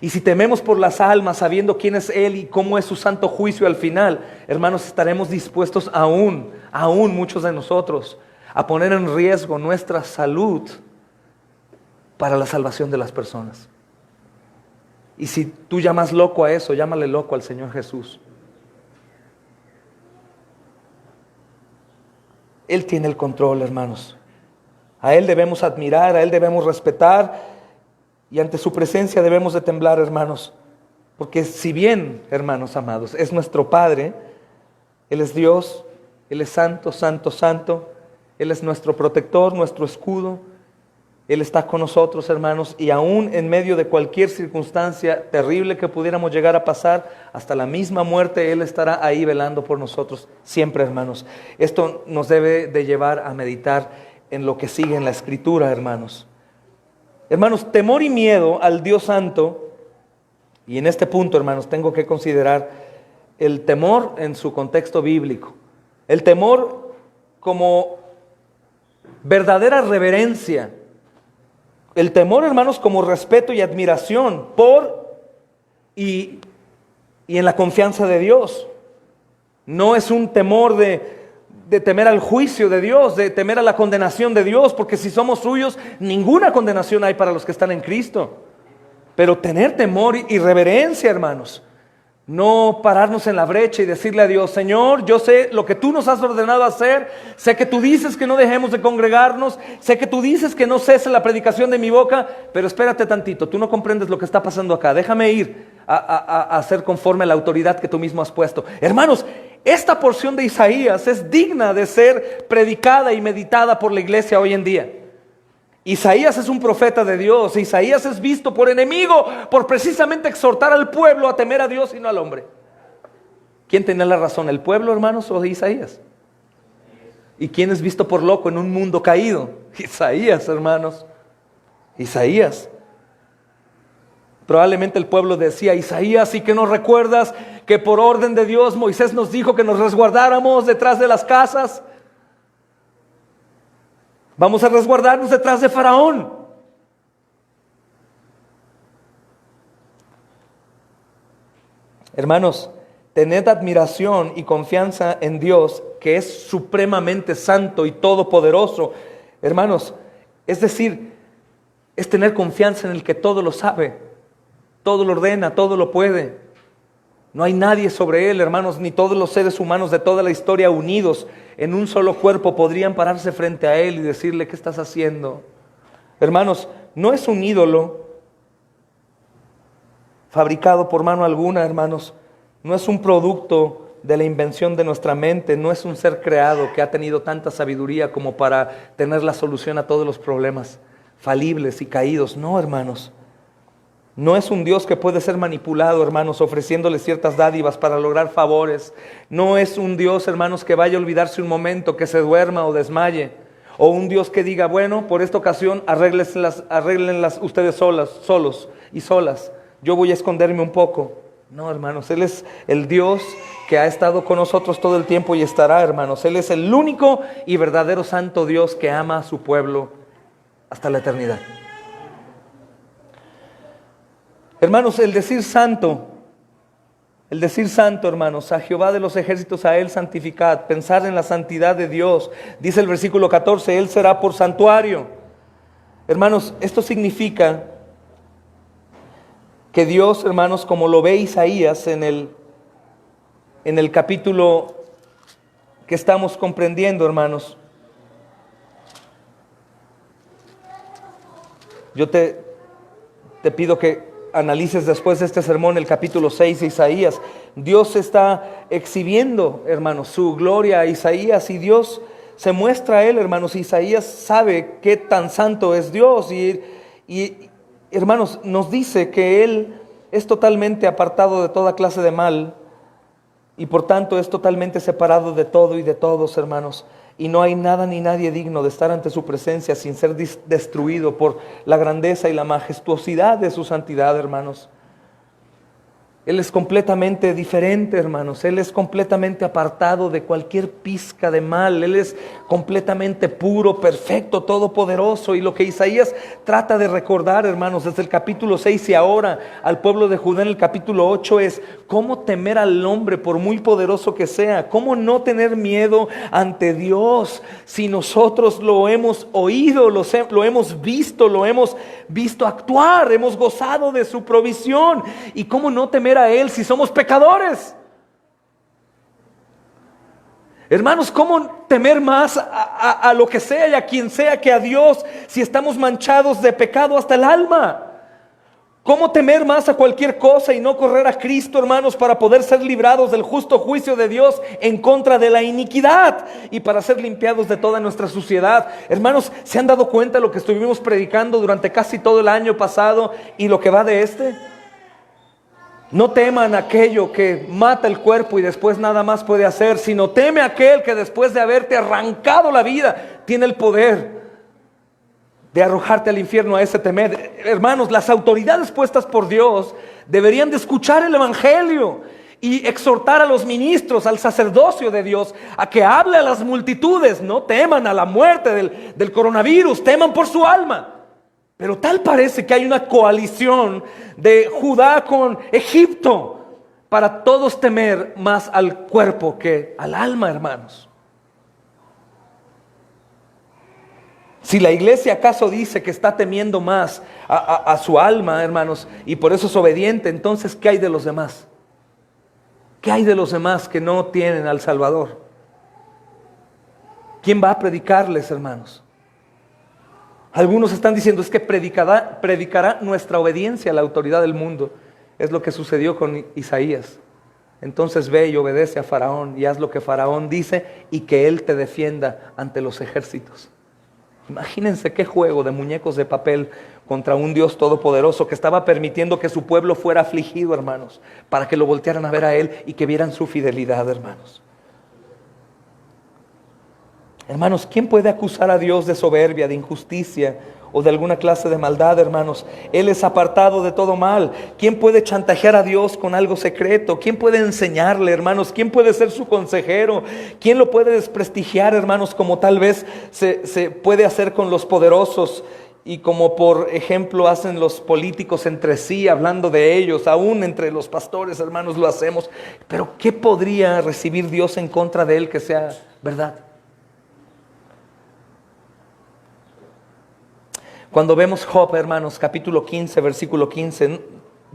Y si tememos por las almas, sabiendo quién es Él y cómo es su santo juicio al final, hermanos, estaremos dispuestos aún muchos de nosotros, a poner en riesgo nuestra salud para la salvación de las personas. Y si tú llamas loco a eso, llámale loco al Señor Jesús. Él tiene el control, hermanos. A Él debemos admirar, a Él debemos respetar, y ante su presencia debemos de temblar, hermanos. Porque si bien, hermanos amados, es nuestro Padre, Él es Dios, Él es santo, santo, santo. Él es nuestro protector, nuestro escudo. Él está con nosotros, hermanos, y aún en medio de cualquier circunstancia terrible que pudiéramos llegar a pasar, hasta la misma muerte, Él estará ahí velando por nosotros siempre, hermanos. Esto nos debe de llevar a meditar en lo que sigue en la Escritura, hermanos. Hermanos, temor y miedo al Dios Santo, y en este punto, hermanos, tengo que considerar el temor en su contexto bíblico. El temor como verdadera reverencia. El temor, hermanos, como respeto y admiración por y en la confianza de Dios. No es un temor de temer al juicio de Dios, de temer a la condenación de Dios, porque si somos suyos, ninguna condenación hay para los que están en Cristo. Pero tener temor y reverencia, hermanos. No pararnos en la brecha y decirle a Dios: Señor, yo sé lo que tú nos has ordenado hacer, sé que tú dices que no dejemos de congregarnos, sé que tú dices que no cese la predicación de mi boca, pero espérate tantito, tú no comprendes lo que está pasando acá, déjame ir a hacer conforme a la autoridad que tú mismo has puesto. Hermanos, esta porción de Isaías es digna de ser predicada y meditada por la iglesia hoy en día. Isaías es un profeta de Dios. Isaías es visto por enemigo por precisamente exhortar al pueblo a temer a Dios y no al hombre. ¿Quién tenía la razón, el pueblo, hermanos, o Isaías? ¿Y quién es visto por loco en un mundo caído? Isaías, hermanos. Isaías. Probablemente el pueblo decía: Isaías, ¿y que no recuerdas que por orden de Dios Moisés nos dijo que nos resguardáramos detrás de las casas? Vamos a resguardarnos detrás de Faraón. Hermanos, tened admiración y confianza en Dios, que es supremamente santo y todopoderoso. Hermanos, es decir, es tener confianza en el que todo lo sabe, todo lo ordena, todo lo puede. No hay nadie sobre él, hermanos, ni todos los seres humanos de toda la historia unidos en un solo cuerpo podrían pararse frente a él y decirle: ¿qué estás haciendo? Hermanos, no es un ídolo fabricado por mano alguna, hermanos. No es un producto de la invención de nuestra mente. No es un ser creado que ha tenido tanta sabiduría como para tener la solución a todos los problemas falibles y caídos. No, hermanos. No es un Dios que puede ser manipulado, hermanos, ofreciéndole ciertas dádivas para lograr favores. No es un Dios, hermanos, que vaya a olvidarse un momento, que se duerma o desmaye. O un Dios que diga: bueno, por esta ocasión arréglenlas ustedes solos y solas. Yo voy a esconderme un poco. No, hermanos, Él es el Dios que ha estado con nosotros todo el tiempo y estará, hermanos. Él es el único y verdadero santo Dios que ama a su pueblo hasta la eternidad. Hermanos, el decir santo, hermanos, a Jehová de los ejércitos, a Él santificad, pensar en la santidad de Dios. Dice el versículo 14, Él será por santuario. Hermanos, esto significa que Dios, hermanos, como lo ve Isaías en el capítulo que estamos comprendiendo, hermanos. Yo te pido que analices después de este sermón el capítulo 6 de Isaías. Dios está exhibiendo, hermanos, su gloria a Isaías, y Dios se muestra a él, hermanos. Isaías sabe qué tan santo es Dios y hermanos, nos dice que Él es totalmente apartado de toda clase de mal y por tanto es totalmente separado de todo y de todos, hermanos. Y no hay nada ni nadie digno de estar ante su presencia sin ser destruido por la grandeza y la majestuosidad de su santidad, hermanos. Él es completamente diferente, hermanos. Él es completamente apartado de cualquier pizca de mal. Él es completamente puro, perfecto, todopoderoso. Y lo que Isaías trata de recordar, hermanos, desde el capítulo 6 y ahora al pueblo de Judá en el capítulo 8 es cómo temer al hombre por muy poderoso que sea. Cómo no tener miedo ante Dios si nosotros lo hemos oído, lo hemos visto actuar, hemos gozado de su provisión. Y cómo no temer a Él si somos pecadores. Hermanos, ¿cómo temer más a lo que sea y a quien sea que a Dios si estamos manchados de pecado hasta el alma? ¿Cómo temer más a cualquier cosa y no correr a Cristo, hermanos, para poder ser librados del justo juicio de Dios en contra de la iniquidad y para ser limpiados de toda nuestra suciedad? Hermanos, ¿se han dado cuenta de lo que estuvimos predicando durante casi todo el año pasado y lo que va de este? No teman aquello que mata el cuerpo y después nada más puede hacer, sino teme aquel que después de haberte arrancado la vida tiene el poder de arrojarte al infierno. A ese temer. Hermanos, las autoridades puestas por Dios deberían de escuchar el evangelio y exhortar a los ministros, al sacerdocio de Dios, a que hable a las multitudes. No teman a la muerte del coronavirus, teman por su alma. Pero tal parece que hay una coalición de Judá con Egipto para todos temer más al cuerpo que al alma, hermanos. Si la iglesia acaso dice que está temiendo más a su alma, hermanos, y por eso es obediente, entonces ¿qué hay de los demás? ¿Qué hay de los demás que no tienen al Salvador? ¿Quién va a predicarles, hermanos? Algunos están diciendo es que predicará nuestra obediencia a la autoridad del mundo. Es lo que sucedió con Isaías. Entonces ve y obedece a Faraón y haz lo que Faraón dice y que él te defienda ante los ejércitos. Imagínense qué juego de muñecos de papel contra un Dios todopoderoso que estaba permitiendo que su pueblo fuera afligido, hermanos, para que lo voltearan a ver a él y que vieran su fidelidad, hermanos. Hermanos, ¿quién puede acusar a Dios de soberbia, de injusticia o de alguna clase de maldad, hermanos? Él es apartado de todo mal. ¿Quién puede chantajear a Dios con algo secreto? ¿Quién puede enseñarle, hermanos? ¿Quién puede ser su consejero? ¿Quién lo puede desprestigiar, hermanos, como tal vez se puede hacer con los poderosos y como por ejemplo hacen los políticos entre sí, hablando de ellos, aún entre los pastores, hermanos, lo hacemos? Pero ¿qué podría recibir Dios en contra de él que sea verdad? Cuando vemos Job, hermanos, capítulo 15, versículo 15,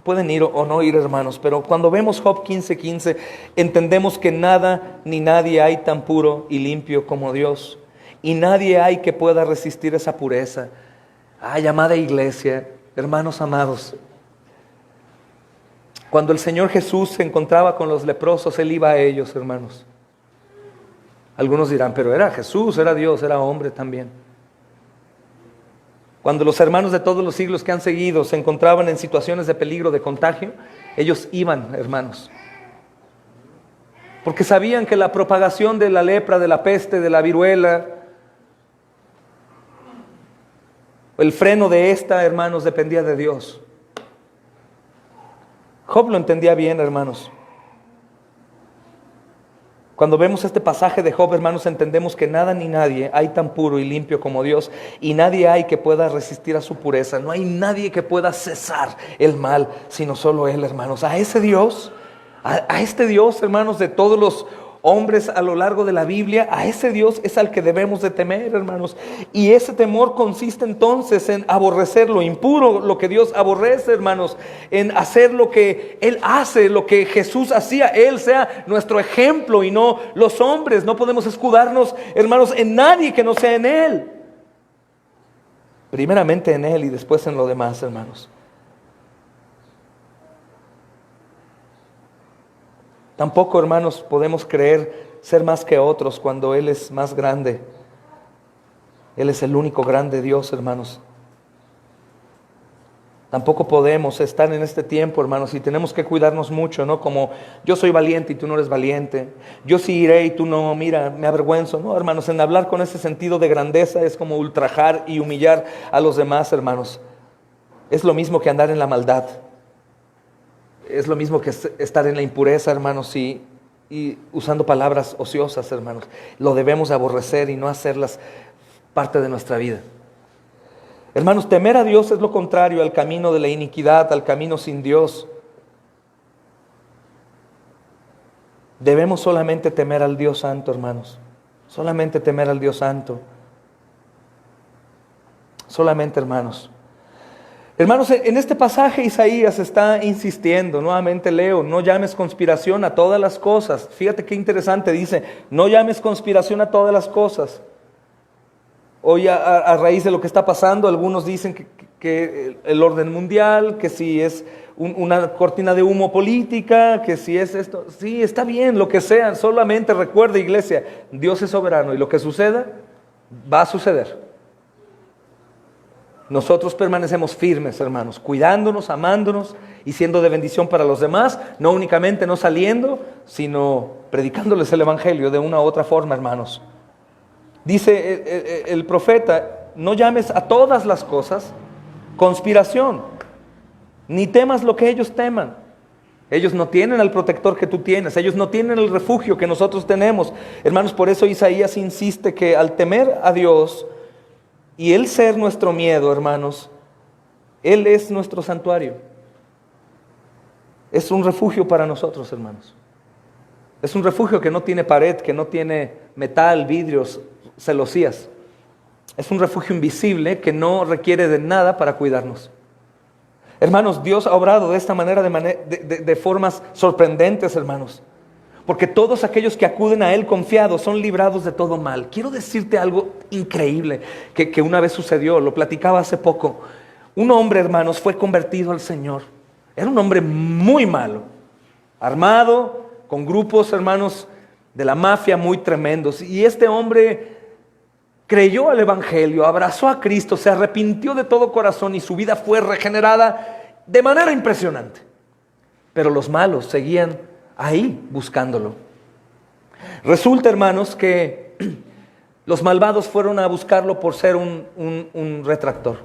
pueden ir o no ir, hermanos, pero cuando vemos Job 15:15, entendemos que nada ni nadie hay tan puro y limpio como Dios. Y nadie hay que pueda resistir esa pureza. Ay, amada iglesia, hermanos amados, cuando el Señor Jesús se encontraba con los leprosos, Él iba a ellos, hermanos. Algunos dirán, pero era Jesús, era Dios, era hombre también. Cuando los hermanos de todos los siglos que han seguido se encontraban en situaciones de peligro de contagio, ellos iban, hermanos. Porque sabían que la propagación de la lepra, de la peste, de la viruela, el freno de esta, hermanos, dependía de Dios. Job lo entendía bien, hermanos. Cuando vemos este pasaje de Job, hermanos, entendemos que nada ni nadie hay tan puro y limpio como Dios, y nadie hay que pueda resistir a su pureza. No hay nadie que pueda cesar el mal, sino solo Él, hermanos. A ese Dios, a este Dios, hermanos, de todos los hombres a lo largo de la Biblia, a ese Dios es al que debemos de temer, hermanos. Y ese temor consiste entonces en aborrecer lo impuro, lo que Dios aborrece, hermanos, en hacer lo que Él hace, lo que Jesús hacía. Él sea nuestro ejemplo y no los hombres. No podemos escudarnos, hermanos, en nadie que no sea en Él. Primeramente en Él y después en lo demás, hermanos. Tampoco, hermanos, podemos creer ser más que otros cuando Él es más grande. Él es el único grande Dios, hermanos. Tampoco podemos estar en este tiempo, hermanos, y tenemos que cuidarnos mucho, ¿no? Como yo soy valiente y tú no eres valiente. Yo sí iré y tú no, mira, me avergüenzo. No, hermanos, en hablar con ese sentido de grandeza es como ultrajar y humillar a los demás, hermanos. Es lo mismo que andar en la maldad. Es lo mismo que estar en la impureza, hermanos, y usando palabras ociosas, hermanos. Lo debemos aborrecer y no hacerlas parte de nuestra vida. Hermanos, temer a Dios es lo contrario al camino de la iniquidad, al camino sin Dios. Debemos solamente temer al Dios Santo, hermanos. Solamente temer al Dios Santo. Solamente, hermanos. Hermanos, en este pasaje Isaías está insistiendo, nuevamente leo, no llames conspiración a todas las cosas. Fíjate qué interesante, dice, no llames conspiración a todas las cosas. Hoy a raíz de lo que está pasando, algunos dicen que el orden mundial, que si es una cortina de humo política, que si es esto, sí, está bien, lo que sea, solamente recuerda, iglesia, Dios es soberano y lo que suceda, va a suceder. Nosotros permanecemos firmes, hermanos, cuidándonos, amándonos y siendo de bendición para los demás, no únicamente no saliendo, sino predicándoles el evangelio de una u otra forma, hermanos. Dice el profeta, no llames a todas las cosas conspiración, ni temas lo que ellos teman. Ellos no tienen al protector que tú tienes, ellos no tienen el refugio que nosotros tenemos. Hermanos, por eso Isaías insiste que al temer a Dios y Él ser nuestro miedo, hermanos, Él es nuestro santuario. Es un refugio para nosotros, hermanos. Es un refugio que no tiene pared, que no tiene metal, vidrios, celosías. Es un refugio invisible que no requiere de nada para cuidarnos. Hermanos, Dios ha obrado de esta manera, de formas sorprendentes, hermanos. Porque todos aquellos que acuden a Él confiados son librados de todo mal. Quiero decirte algo increíble que una vez sucedió, lo platicaba hace poco. Un hombre, hermanos, fue convertido al Señor. Era un hombre muy malo, armado, con grupos, hermanos, de la mafia muy tremendos. Y este hombre creyó al Evangelio, abrazó a Cristo, se arrepintió de todo corazón y su vida fue regenerada de manera impresionante. Pero los malos seguían ahí buscándolo. Resulta, hermanos, que los malvados fueron a buscarlo por ser un retractor,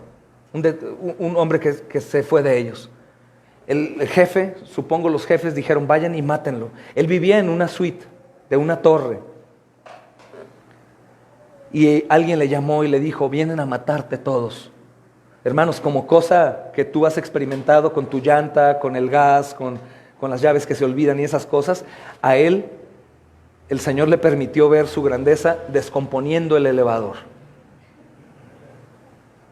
un hombre que se fue de ellos. El jefe, supongo los jefes dijeron, vayan y mátenlo. Él vivía en una suite de una torre. Y alguien le llamó y le dijo, vienen a matarte todos. Hermanos, como cosa que tú has experimentado con tu llanta, con el gas, con las llaves que se olvidan y esas cosas, a él el Señor le permitió ver su grandeza descomponiendo el elevador.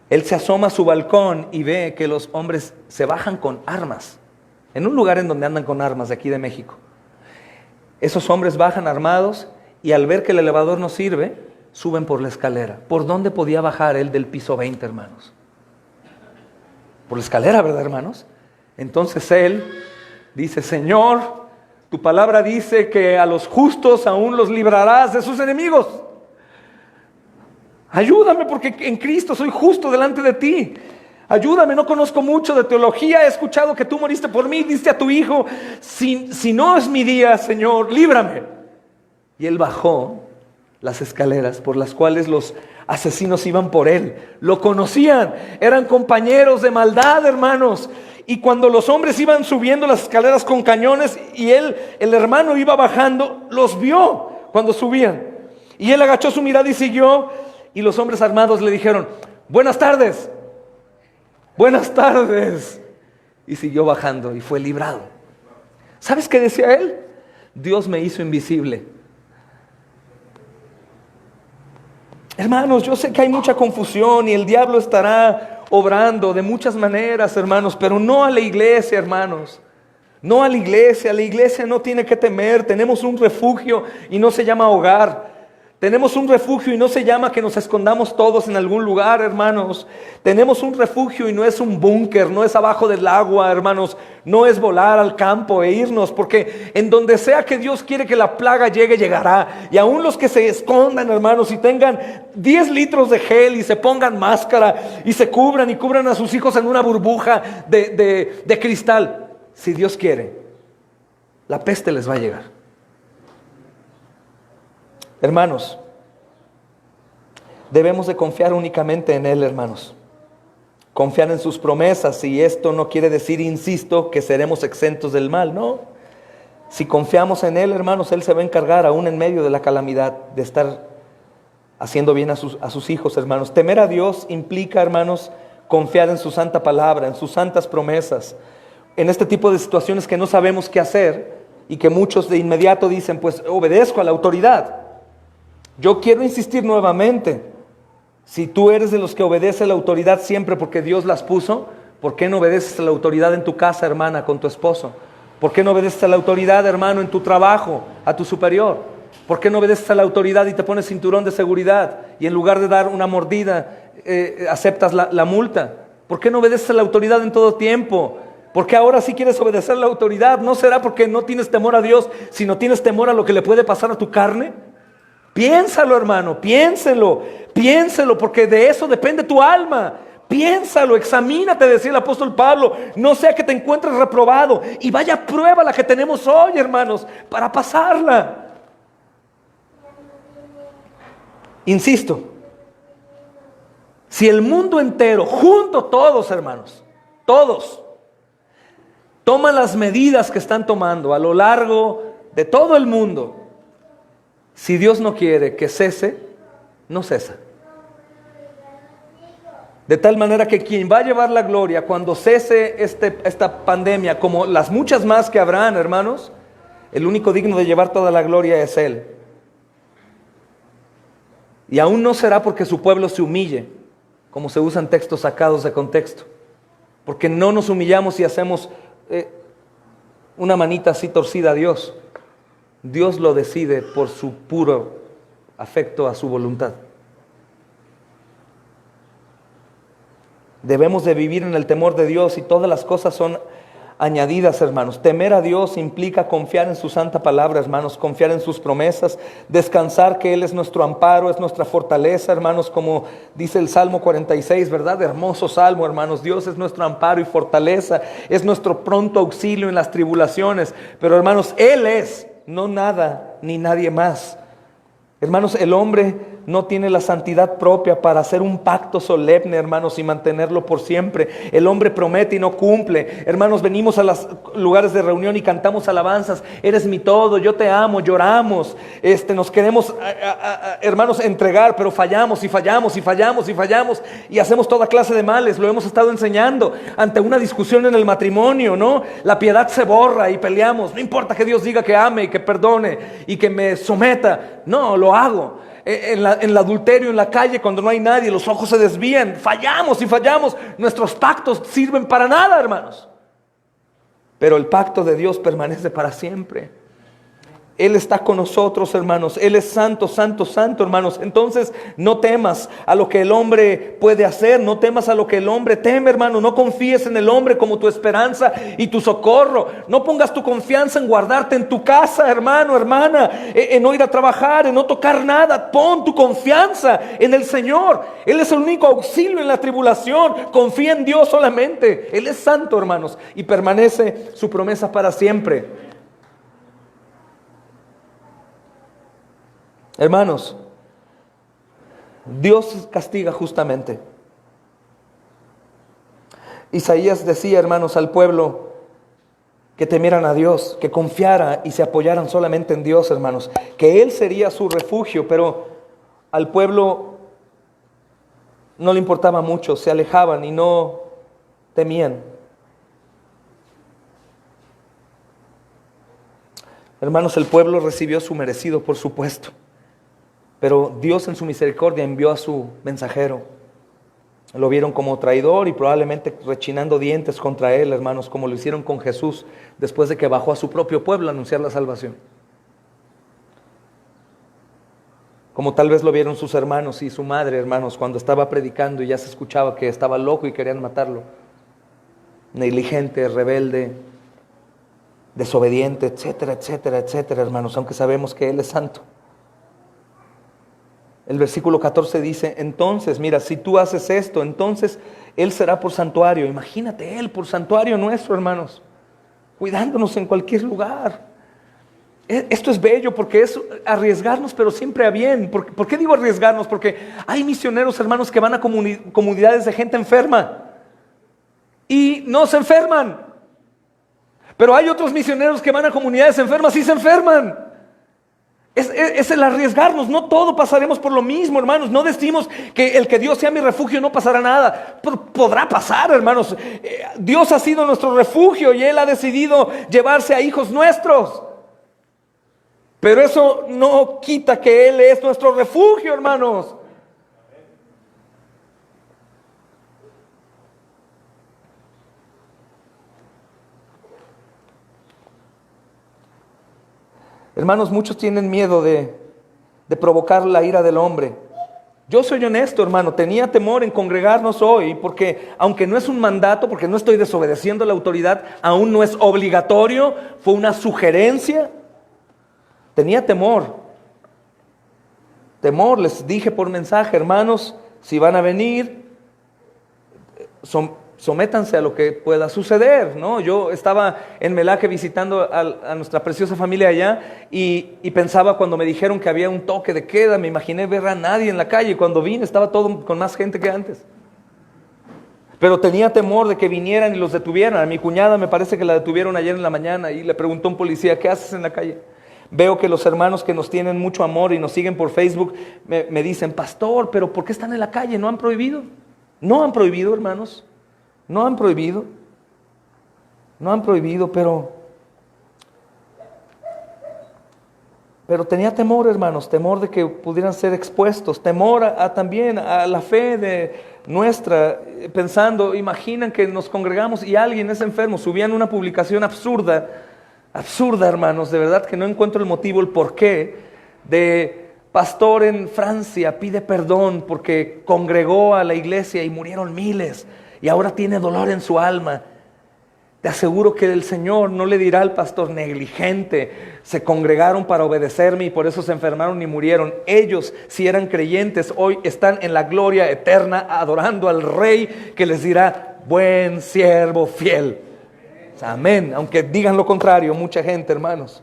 Él se asoma a su balcón y ve que los hombres se bajan con armas, en un lugar en donde andan con armas de aquí de México. Esos hombres bajan armados y al ver que el elevador no sirve, suben por la escalera. ¿Por dónde podía bajar él del piso 20, hermanos? Por la escalera, ¿verdad, hermanos? Entonces él dice, Señor, tu palabra dice que a los justos aún los librarás de sus enemigos. Ayúdame porque en Cristo soy justo delante de ti. Ayúdame, no conozco mucho de teología, he escuchado que tú moriste por mí, diste a tu hijo. Si no es mi día, Señor, líbrame. Y él bajó las escaleras por las cuales los asesinos iban por él. Lo conocían, eran compañeros de maldad, hermanos. Y cuando los hombres iban subiendo las escaleras con cañones y él, el hermano, iba bajando, los vio cuando subían. Y él agachó su mirada y siguió. Y los hombres armados le dijeron, buenas tardes, buenas tardes. Y siguió bajando y fue librado. ¿Sabes qué decía él? Dios me hizo invisible. Hermanos, yo sé que hay mucha confusión y el diablo estará obrando de muchas maneras, hermanos, pero no a la iglesia, hermanos. No a la iglesia no tiene que temer. Tenemos un refugio y no se llama hogar. Tenemos un refugio y no se llama que nos escondamos todos en algún lugar, hermanos. Tenemos un refugio y no es un búnker, no es abajo del agua, hermanos. No es volar al campo e irnos, porque en donde sea que Dios quiere que la plaga llegue, llegará. Y aún los que se escondan, hermanos, y tengan 10 litros de gel y se pongan máscara y se cubran y cubran a sus hijos en una burbuja de cristal, si Dios quiere, la peste les va a llegar. Hermanos, debemos de confiar únicamente en Él, hermanos. Confiar en sus promesas, y esto no quiere decir, insisto, que seremos exentos del mal, no. Si confiamos en Él, hermanos, Él se va a encargar, aún en medio de la calamidad, de estar haciendo bien a sus hijos, hermanos. Temer a Dios implica, hermanos, confiar en su santa palabra, en sus santas promesas. En este tipo de situaciones que no sabemos qué hacer y que muchos de inmediato dicen, pues obedezco a la autoridad. Yo quiero insistir nuevamente, si tú eres de los que obedece a la autoridad siempre porque Dios las puso, ¿por qué no obedeces a la autoridad en tu casa, hermana, con tu esposo? ¿Por qué no obedeces a la autoridad, hermano, en tu trabajo, a tu superior? ¿Por qué no obedeces a la autoridad y te pones cinturón de seguridad y en lugar de dar una mordida, aceptas la multa? ¿Por qué no obedeces a la autoridad en todo tiempo? ¿Por qué ahora sí quieres obedecer a la autoridad? ¿No será porque no tienes temor a Dios, sino tienes temor a lo que le puede pasar a tu carne? Piénsalo, hermano, piénselo, porque de eso depende tu alma. Piénsalo, examínate, decía el apóstol Pablo, no sea que te encuentres reprobado. Y vaya prueba la que tenemos hoy, hermanos, para pasarla. Insisto, si el mundo entero, junto todos, hermanos, todos, toman las medidas que están tomando a lo largo de todo el mundo, si Dios no quiere que cese, no cesa. De tal manera que quien va a llevar la gloria cuando cese esta pandemia, como las muchas más que habrán, hermanos, el único digno de llevar toda la gloria es Él. Y aún no será porque su pueblo se humille, como se usan textos sacados de contexto. Porque no nos humillamos y hacemos una manita así torcida a Dios. Dios lo decide por su puro afecto a su voluntad. Debemos de vivir en el temor de Dios y todas las cosas son añadidas, hermanos. Temer a Dios implica confiar en su santa palabra, hermanos, confiar en sus promesas, descansar que Él es nuestro amparo, es nuestra fortaleza, hermanos, como dice el Salmo 46, ¿verdad? Hermoso salmo, hermanos. Dios es nuestro amparo y fortaleza, es nuestro pronto auxilio en las tribulaciones. Pero, hermanos, Él es, no nada ni nadie más. Hermanos, el hombre no tiene la santidad propia para hacer un pacto solemne, hermanos, y mantenerlo por siempre. El hombre promete y no cumple. Hermanos, venimos a los lugares de reunión y cantamos alabanzas. Eres mi todo, yo te amo, lloramos. Nos queremos, hermanos, entregar, pero fallamos y fallamos y fallamos y fallamos y hacemos toda clase de males. Lo hemos estado enseñando ante una discusión en el matrimonio, ¿no? La piedad se borra y peleamos. No importa que Dios diga que ame y que perdone y que me someta. No, lo hago. En el adulterio, en la calle, cuando no hay nadie, los ojos se desvían, fallamos y fallamos. Nuestros pactos sirven para nada, hermanos. Pero el pacto de Dios permanece para siempre. Él está con nosotros, hermanos. Él es santo, santo, santo, hermanos. Entonces no temas a lo que el hombre puede hacer. No temas a lo que el hombre teme, hermano. No confíes en el hombre como tu esperanza y tu socorro. No pongas tu confianza en guardarte en tu casa, hermano, hermana, en no ir a trabajar, en no tocar nada. Pon tu confianza en el Señor. Él es el único auxilio en la tribulación. Confía en Dios solamente. Él es santo, hermanos, y permanece su promesa para siempre. Hermanos, Dios castiga justamente. Isaías decía, hermanos, al pueblo que temieran a Dios, que confiara y se apoyaran solamente en Dios, hermanos, que Él sería su refugio, pero al pueblo no le importaba mucho, se alejaban y no temían. Hermanos, el pueblo recibió su merecido, por supuesto. Pero Dios en su misericordia envió a su mensajero. Lo vieron como traidor y probablemente rechinando dientes contra él, hermanos, como lo hicieron con Jesús después de que bajó a su propio pueblo a anunciar la salvación. Como tal vez lo vieron sus hermanos y su madre, hermanos, cuando estaba predicando y ya se escuchaba que estaba loco y querían matarlo. Negligente, rebelde, desobediente, etcétera, etcétera, etcétera, hermanos, aunque sabemos que Él es santo. El versículo 14 dice, entonces, mira, si tú haces esto, entonces Él será por santuario. Imagínate Él por santuario nuestro, hermanos, cuidándonos en cualquier lugar. Esto es bello porque es arriesgarnos, pero siempre a bien. ¿Por qué digo arriesgarnos? Porque hay misioneros, hermanos, que van a comunidades de gente enferma y no se enferman. Pero hay otros misioneros que van a comunidades enfermas y se enferman. Es el arriesgarnos. No todo pasaremos por lo mismo, hermanos. No decimos que el que Dios sea mi refugio no pasará nada. Podrá pasar, hermanos. Dios ha sido nuestro refugio y Él ha decidido llevarse a hijos nuestros. Pero eso no quita que Él es nuestro refugio, hermanos. Hermanos, muchos tienen miedo de provocar la ira del hombre. Yo soy honesto, hermano, tenía temor en congregarnos hoy porque aunque no es un mandato, porque no estoy desobedeciendo a la autoridad, aún no es obligatorio, fue una sugerencia. Tenía temor. Les dije por mensaje, hermanos, si van a venir, sométanse a lo que pueda suceder, ¿no? Yo estaba en Melaque visitando a nuestra preciosa familia allá y pensaba cuando me dijeron que había un toque de queda, me imaginé ver a nadie en la calle y cuando vine estaba todo con más gente que antes. Pero tenía temor de que vinieran y los detuvieran. A mi cuñada me parece que la detuvieron ayer en la mañana y le preguntó a un policía, ¿qué haces en la calle? Veo que los hermanos que nos tienen mucho amor y nos siguen por Facebook me dicen, pastor, pero ¿por qué están en la calle? ¿No han prohibido? No han prohibido, hermanos, no han prohibido, pero tenía temor, hermanos, temor de que pudieran ser expuestos, temor también a la fe de nuestra, pensando, imaginan que nos congregamos y alguien es enfermo, subían una publicación absurda, hermanos, de verdad que no encuentro el motivo, el porqué, de pastor en Francia pide perdón porque congregó a la iglesia y murieron miles y ahora tiene dolor en su alma. Te aseguro que el Señor no le dirá al pastor negligente, se congregaron para obedecerme y por eso se enfermaron y murieron. Ellos, si eran creyentes, hoy están en la gloria eterna adorando al Rey que les dirá, buen siervo fiel. Amén, aunque digan lo contrario mucha gente, hermanos.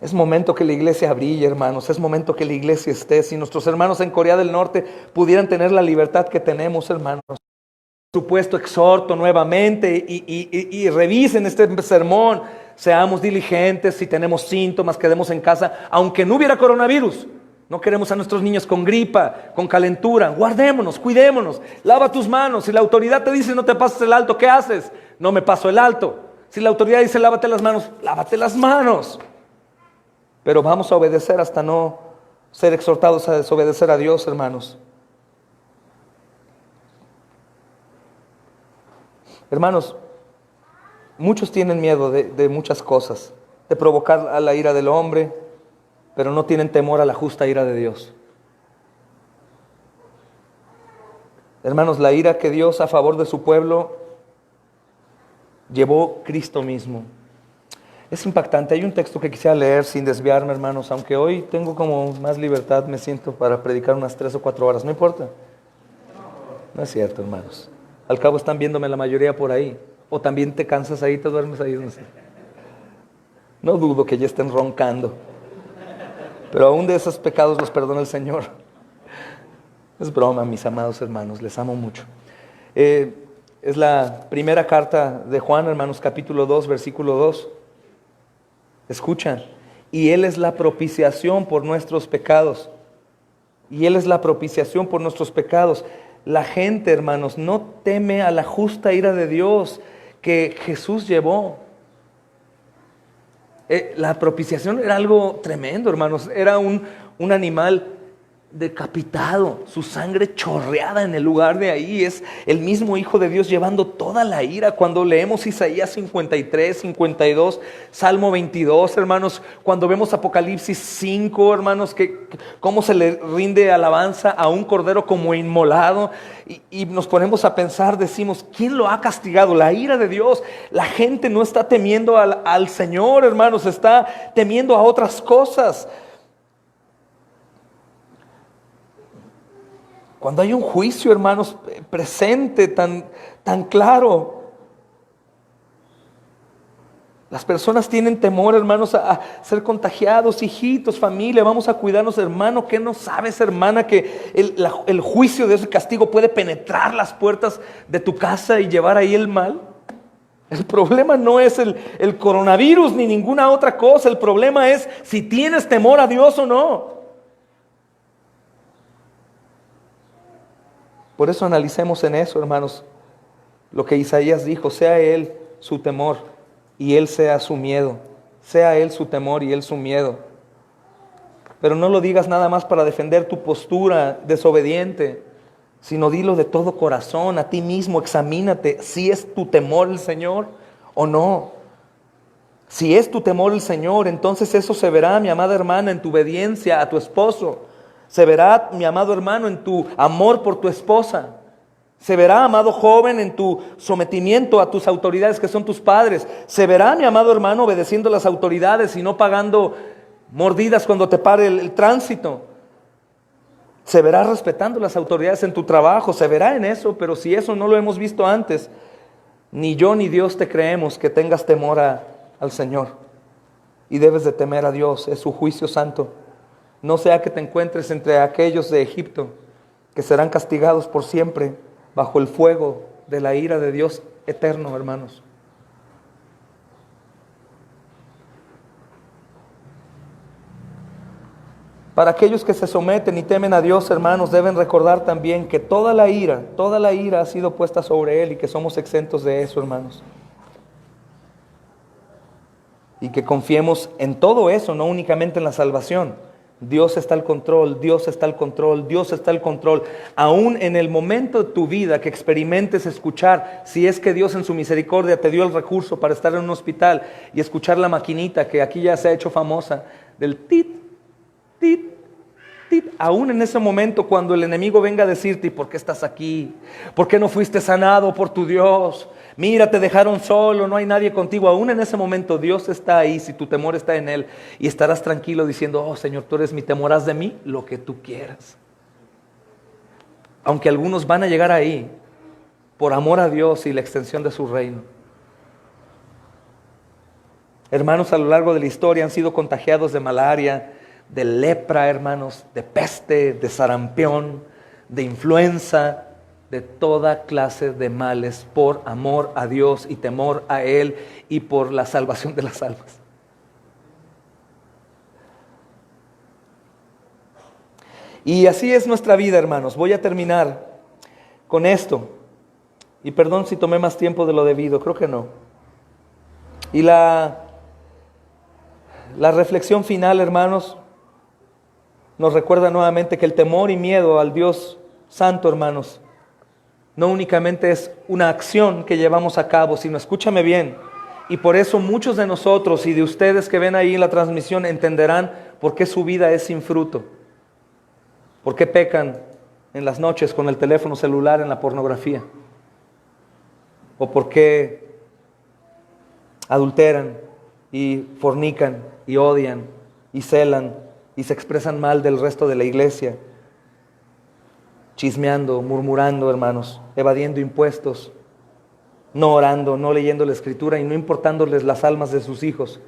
Es momento que la iglesia brille, hermanos, es momento que la iglesia esté. Si nuestros hermanos en Corea del Norte pudieran tener la libertad que tenemos, hermanos, por supuesto, exhorto nuevamente y revisen este sermón. Seamos diligentes, si tenemos síntomas, quedemos en casa, aunque no hubiera coronavirus. No queremos a nuestros niños con gripa, con calentura. Guardémonos, cuidémonos, lava tus manos. Si la autoridad te dice no te pases el alto, ¿qué haces? No me paso el alto. Si la autoridad dice lávate las manos, lávate las manos. Pero vamos a obedecer hasta no ser exhortados a desobedecer a Dios, hermanos. Hermanos, muchos tienen miedo de muchas cosas, de provocar a la ira del hombre, pero no tienen temor a la justa ira de Dios. Hermanos, la ira que Dios a favor de su pueblo llevó Cristo mismo. Es impactante. Hay un texto que quisiera leer sin desviarme, hermanos, aunque hoy tengo como más libertad, me siento para predicar unas 3 o 4 horas, no importa. No es cierto, hermanos. Al cabo están viéndome la mayoría por ahí. O también te cansas ahí, te duermes ahí. No sé. No dudo que ya estén roncando. Pero aún de esos pecados los perdona el Señor. Es broma, mis amados hermanos, les amo mucho. Es la primera carta de Juan, hermanos, capítulo 2, versículo 2. Escuchan. Y Él es la propiciación por nuestros pecados. Y Él es la propiciación por nuestros pecados. La gente, hermanos, no teme a la justa ira de Dios que Jesús llevó. La propiciación era algo tremendo, hermanos. Era un animal decapitado, su sangre chorreada en el lugar de ahí. Es el mismo Hijo de Dios llevando toda la ira. Cuando leemos Isaías 53, 52, Salmo 22, hermanos, cuando vemos Apocalipsis 5, hermanos, que cómo se le rinde alabanza a un cordero como inmolado, y nos ponemos a pensar, decimos, ¿quién lo ha castigado? La ira de Dios. La gente no está temiendo al Señor, hermanos, está temiendo a otras cosas. Cuando hay un juicio, hermanos, presente, tan claro, las personas tienen temor, hermanos, a ser contagiados. Hijitos, familia, vamos a cuidarnos, hermano. ¿Qué no sabes, hermana, que el juicio de ese castigo puede penetrar las puertas de tu casa y llevar ahí el mal? El problema no es el coronavirus ni ninguna otra cosa. El problema es si tienes temor a Dios o no. Por eso analicemos en eso, hermanos, lo que Isaías dijo: sea Él su temor y Él sea su miedo. Sea Él su temor y Él su miedo. Pero no lo digas nada más para defender tu postura desobediente, sino dilo de todo corazón, a ti mismo, examínate si es tu temor el Señor o no. Si es tu temor el Señor, entonces eso se verá, mi amada hermana, en tu obediencia a tu esposo. Se verá, mi amado hermano, en tu amor por tu esposa. Se verá, amado joven, en tu sometimiento a tus autoridades, que son tus padres. Se verá, mi amado hermano, obedeciendo a las autoridades y no pagando mordidas cuando te pare el tránsito. Se verá respetando las autoridades en tu trabajo. Se verá en eso, pero si eso no lo hemos visto antes, ni yo ni Dios te creemos que tengas temor al Señor. Y debes de temer a Dios, es su juicio santo. No sea que te encuentres entre aquellos de Egipto que serán castigados por siempre bajo el fuego de la ira de Dios eterno, hermanos. Para aquellos que se someten y temen a Dios, hermanos, deben recordar también que toda la ira ha sido puesta sobre Él y que somos exentos de eso, hermanos. Y que confiemos en todo eso, no únicamente en la salvación. Dios está al control, Dios está al control, Dios está al control. Aún en el momento de tu vida que experimentes escuchar, si es que Dios en su misericordia te dio el recurso para estar en un hospital y escuchar la maquinita que aquí ya se ha hecho famosa, del tit, tit, tit. Aún en ese momento cuando el enemigo venga a decirte, ¿por qué estás aquí? ¿Por qué no fuiste sanado por tu Dios? Mira, te dejaron solo, no hay nadie contigo. Aún en ese momento Dios está ahí, si tu temor está en Él, y estarás tranquilo diciendo, oh Señor, tú eres mi temor, haz de mí lo que tú quieras. Aunque algunos van a llegar ahí por amor a Dios y la extensión de su reino. Hermanos, a lo largo de la historia han sido contagiados de malaria, de lepra, hermanos, de peste, de sarampión, de influenza, de toda clase de males por amor a Dios y temor a Él y por la salvación de las almas. Y así es nuestra vida, hermanos. Voy a terminar con esto. Y perdón si tomé más tiempo de lo debido, creo que no. Y la reflexión final, hermanos, nos recuerda nuevamente que el temor y miedo al Dios Santo, hermanos, no únicamente es una acción que llevamos a cabo, sino, escúchame bien, y por eso muchos de nosotros y de ustedes que ven ahí en la transmisión entenderán por qué su vida es sin fruto, por qué pecan en las noches con el teléfono celular en la pornografía, o por qué adulteran y fornican y odian y celan y se expresan mal del resto de la iglesia, chismeando, murmurando, hermanos, evadiendo impuestos, no orando, no leyendo la Escritura y no importándoles las almas de sus hijos.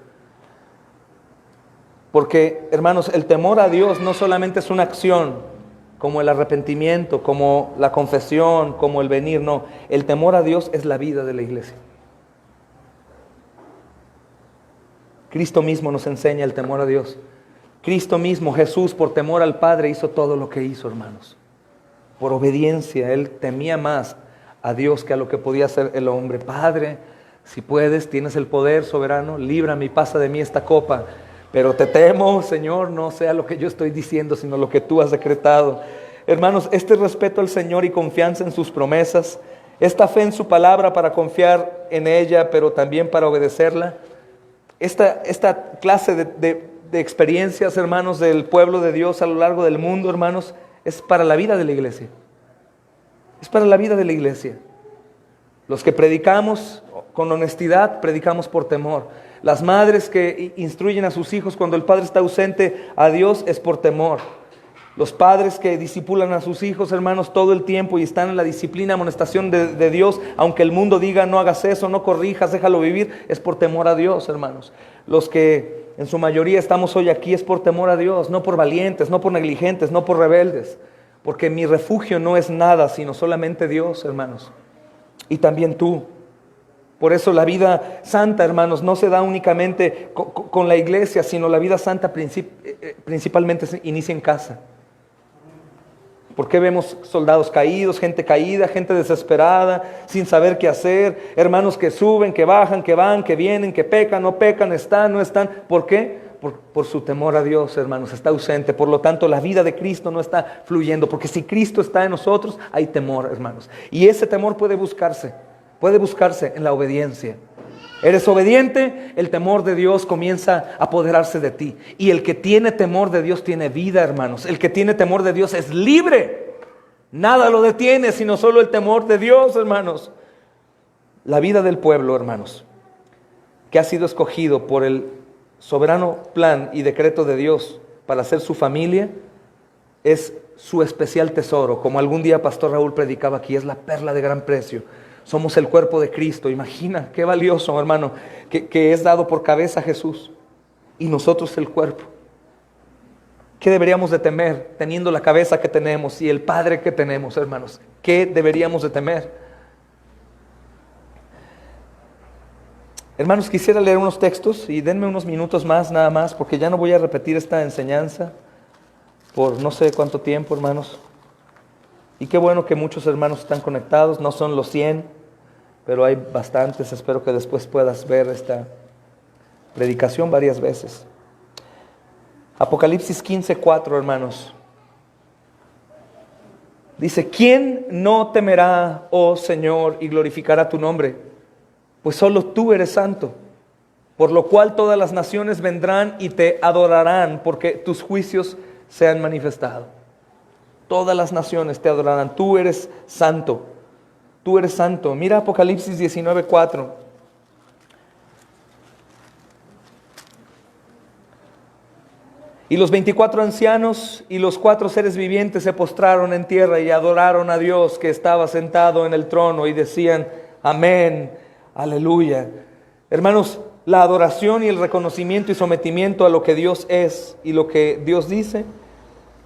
Porque, hermanos, el temor a Dios no solamente es una acción, como el arrepentimiento, como la confesión, como el venir, no. El temor a Dios es la vida de la iglesia. Cristo mismo nos enseña el temor a Dios. Cristo mismo, Jesús, por temor al Padre, hizo todo lo que hizo, hermanos. Por obediencia, Él temía más a Dios que a lo que podía hacer el hombre. Padre, si puedes, tienes el poder soberano, líbrame y pasa de mí esta copa. Pero te temo, Señor, no sea lo que yo estoy diciendo, sino lo que tú has decretado. Hermanos, este respeto al Señor y confianza en sus promesas, esta fe en su palabra para confiar en ella, pero también para obedecerla, esta clase de experiencias, hermanos, del pueblo de Dios a lo largo del mundo, hermanos, es para la vida de la iglesia. Es para la vida de la iglesia. Los que predicamos con honestidad, predicamos por temor. Las madres que instruyen a sus hijos cuando el padre está ausente a Dios es por temor. Los padres que discipulan a sus hijos, hermanos, todo el tiempo y están en la disciplina, amonestación de Dios, aunque el mundo diga no hagas eso, no corrijas, déjalo vivir, es por temor a Dios, hermanos. Los que en su mayoría estamos hoy aquí es por temor a Dios, no por valientes, no por negligentes, no por rebeldes, porque mi refugio no es nada, sino solamente Dios, hermanos, y también tú. Por eso la vida santa, hermanos, no se da únicamente con la iglesia, sino la vida santa principalmente se inicia en casa. ¿Por qué vemos soldados caídos, gente caída, gente desesperada, sin saber qué hacer? Hermanos que suben, que bajan, que van, que vienen, que pecan, no pecan, están, no están. ¿Por qué? Por su temor a Dios, hermanos, está ausente. Por lo tanto, la vida de Cristo no está fluyendo. Porque si Cristo está en nosotros, hay temor, hermanos. Y ese temor puede buscarse en la obediencia. Eres obediente, el temor de Dios comienza a apoderarse de ti. Y el que tiene temor de Dios tiene vida, hermanos. El que tiene temor de Dios es libre. Nada lo detiene, sino solo el temor de Dios, hermanos. La vida del pueblo, hermanos, que ha sido escogido por el soberano plan y decreto de Dios para ser su familia, es su especial tesoro. Como algún día Pastor Raúl predicaba aquí, es la perla de gran precio. Somos el cuerpo de Cristo. Imagina qué valioso, hermano, que es dado por cabeza a Jesús y nosotros el cuerpo. ¿Qué deberíamos de temer teniendo la cabeza que tenemos y el Padre que tenemos, hermanos? ¿Qué deberíamos de temer? Hermanos, quisiera leer unos textos y denme unos minutos más nada más, porque ya no voy a repetir esta enseñanza. por no sé cuánto tiempo, hermanos. Y qué bueno que muchos hermanos están conectados, no son los 100, pero hay bastantes. Espero que después puedas ver esta predicación varias veces. Apocalipsis 15:4, hermanos. Dice: ¿quién no temerá, oh Señor, y glorificará tu nombre? Pues solo tú eres santo, por lo cual todas las naciones vendrán y te adorarán, porque tus juicios se han manifestado. Todas las naciones te adorarán. Tú eres santo. Tú eres santo. Mira Apocalipsis 19:4. Y los 24 ancianos y los 4 seres vivientes se postraron en tierra y adoraron a Dios que estaba sentado en el trono y decían: amén, aleluya. Hermanos, la adoración y el reconocimiento y sometimiento a lo que Dios es y lo que Dios dice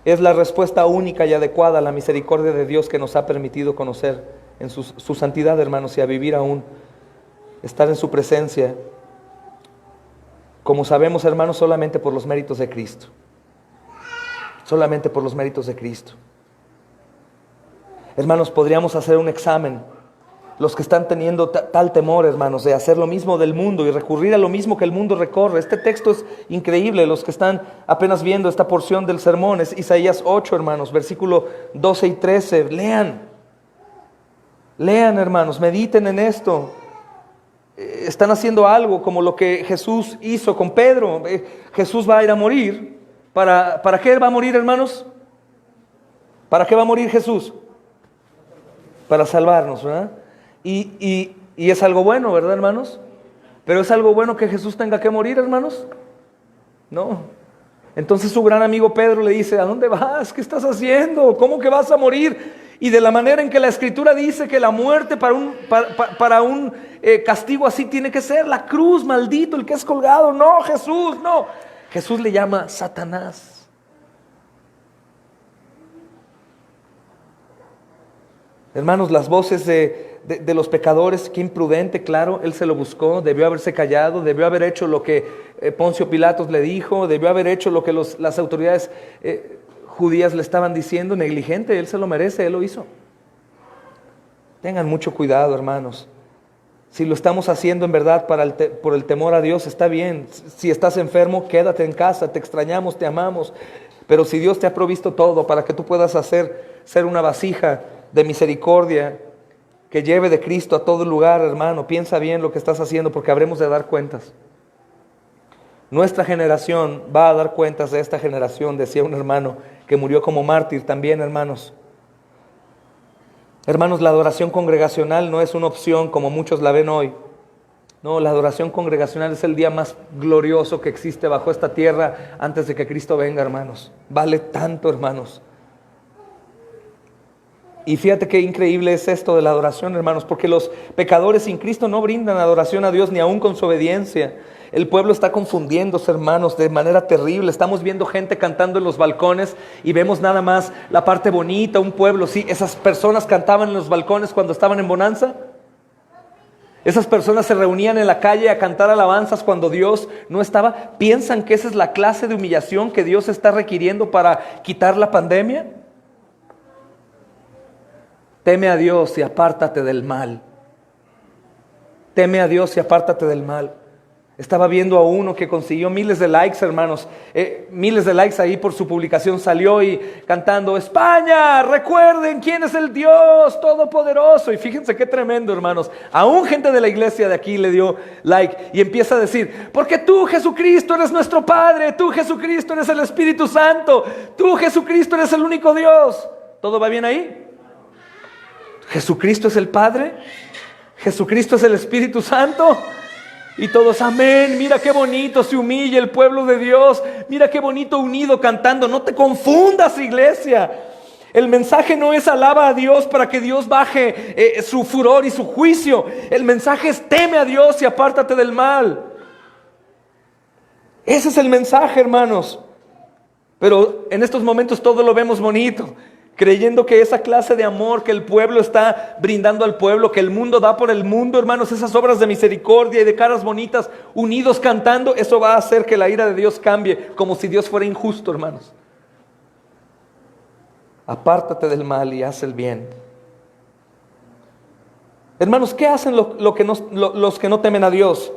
es la respuesta única y adecuada a la misericordia de Dios que nos ha permitido conocer en su santidad, hermanos, y a vivir aún, estar en su presencia. Como sabemos, hermanos, solamente por los méritos de Cristo. Solamente por los méritos de Cristo. Hermanos, podríamos hacer un examen. Los que están teniendo tal temor, hermanos, de hacer lo mismo del mundo y recurrir a lo mismo que el mundo recorre. Este texto es increíble. Los que están apenas viendo esta porción del sermón es Isaías 8, hermanos, versículo 12 y 13. Lean. Lean, hermanos, mediten en esto. Están haciendo algo como lo que Jesús hizo con Pedro. Jesús va a ir a morir. ¿Para qué va a morir, hermanos? ¿Para qué va a morir Jesús? Para salvarnos, ¿verdad? Y es algo bueno, ¿verdad, hermanos? Pero ¿es algo bueno que Jesús tenga que morir, hermanos? No. Entonces su gran amigo Pedro le dice: ¿a dónde vas? ¿Qué estás haciendo? ¿Cómo que vas a morir? Y de la manera en que la Escritura dice que la muerte para un castigo así tiene que ser la cruz, maldito el que es colgado. No, Jesús, no. Jesús le llama Satanás. Hermanos, las voces de los pecadores, qué imprudente, claro, él se lo buscó, debió haberse callado, debió haber hecho lo que Poncio Pilatos le dijo, debió haber hecho lo que las autoridades judías le estaban diciendo, negligente. Él se lo merece, él lo hizo. Tengan mucho cuidado, hermanos. Si lo estamos haciendo en verdad por el temor a Dios, está bien. Si estás enfermo, quédate en casa, te extrañamos, te amamos. Pero si Dios te ha provisto todo para que tú puedas ser una vasija de misericordia que lleve de Cristo a todo lugar, hermano, piensa bien lo que estás haciendo, porque habremos de dar cuentas. Nuestra generación va a dar cuentas de esta generación, decía un hermano que murió como mártir también, hermanos. Hermanos, la adoración congregacional no es una opción como muchos la ven hoy. No, la adoración congregacional es el día más glorioso que existe bajo esta tierra antes de que Cristo venga, hermanos. Vale tanto, hermanos. Y fíjate qué increíble es esto de la adoración, hermanos, porque los pecadores sin Cristo no brindan adoración a Dios ni aún con su obediencia. El pueblo está confundiéndose, hermanos, de manera terrible. Estamos viendo gente cantando en los balcones y vemos nada más la parte bonita, un pueblo. Sí, esas personas cantaban en los balcones cuando estaban en bonanza. Esas personas se reunían en la calle a cantar alabanzas cuando Dios no estaba. ¿Piensan que esa es la clase de humillación que Dios está requiriendo para quitar la pandemia? Teme a Dios y apártate del mal. Teme a Dios y apártate del mal. Estaba viendo a uno que consiguió miles de likes, hermanos. Miles de likes ahí por su publicación. Salió y cantando: España, recuerden quién es el Dios Todopoderoso. Y fíjense qué tremendo, hermanos. Aún gente de la iglesia de aquí le dio like. Y empieza a decir: porque tú, Jesucristo, eres nuestro Padre. Tú, Jesucristo, eres el Espíritu Santo. Tú, Jesucristo, eres el único Dios. ¿Todo va bien ahí? Jesucristo es el Padre. Jesucristo es el Espíritu Santo. Y todos, amén, mira qué bonito se humilla el pueblo de Dios, mira qué bonito unido cantando. No te confundas, iglesia. El mensaje no es alaba a Dios para que Dios baje su furor y su juicio. El mensaje es teme a Dios y apártate del mal. Ese es el mensaje, hermanos. Pero en estos momentos todo lo vemos bonito, creyendo que esa clase de amor que el pueblo está brindando al pueblo, que el mundo da por el mundo, hermanos, esas obras de misericordia y de caras bonitas, unidos cantando, eso va a hacer que la ira de Dios cambie, como si Dios fuera injusto, hermanos. Apártate del mal y haz el bien. Hermanos, ¿qué hacen los que no temen a Dios?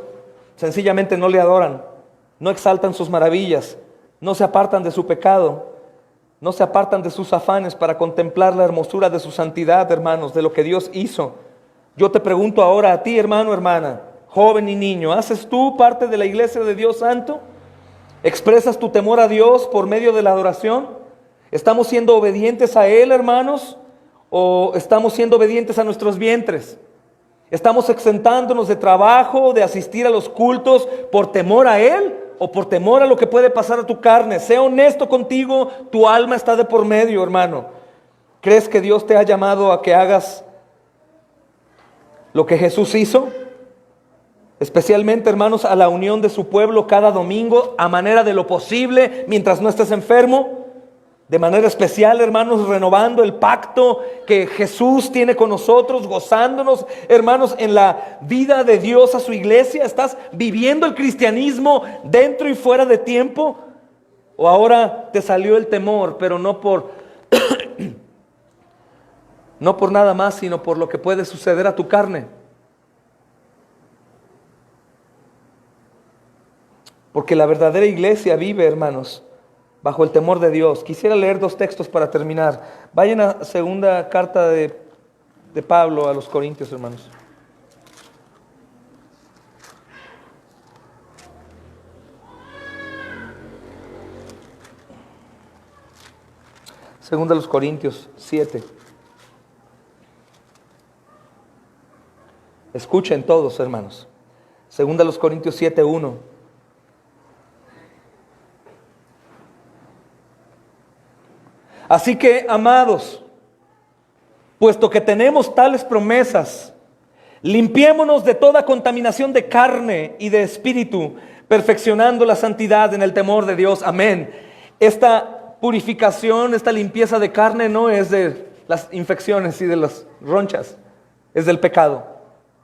Sencillamente no le adoran, no exaltan sus maravillas, no se apartan de su pecado, no se apartan de sus afanes para contemplar la hermosura de su santidad, hermanos, de lo que Dios hizo. Yo te pregunto ahora a ti, hermano, hermana, joven y niño, ¿haces tú parte de la iglesia de Dios Santo? ¿Expresas tu temor a Dios por medio de la adoración? ¿Estamos siendo obedientes a Él, hermanos? ¿O estamos siendo obedientes a nuestros vientres? ¿Estamos exentándonos de trabajo, de asistir a los cultos por temor a Él o por temor a lo que puede pasar a tu carne? Sé honesto contigo, tu alma está de por medio, hermano. ¿Crees que Dios te ha llamado a que hagas lo que Jesús hizo? Especialmente, hermanos, a la unión de su pueblo cada domingo, a manera de lo posible, mientras no estés enfermo. De manera especial, hermanos, renovando el pacto que Jesús tiene con nosotros, gozándonos, hermanos, en la vida de Dios a su iglesia. ¿Estás viviendo el cristianismo dentro y fuera de tiempo? ¿O ahora te salió el temor, pero no por no por nada más, sino por lo que puede suceder a tu carne? Porque la verdadera iglesia vive, hermanos, bajo el temor de Dios. Quisiera leer 2 textos para terminar. Vayan a segunda carta de Pablo a los Corintios, hermanos. Segunda a los Corintios 7. Escuchen todos, hermanos. Segunda a los Corintios 7:1. Así que, amados, puesto que tenemos tales promesas, limpiémonos de toda contaminación de carne y de espíritu, perfeccionando la santidad en el temor de Dios. Amén. Esta purificación, esta limpieza de carne no es de las infecciones y de las ronchas, es del pecado.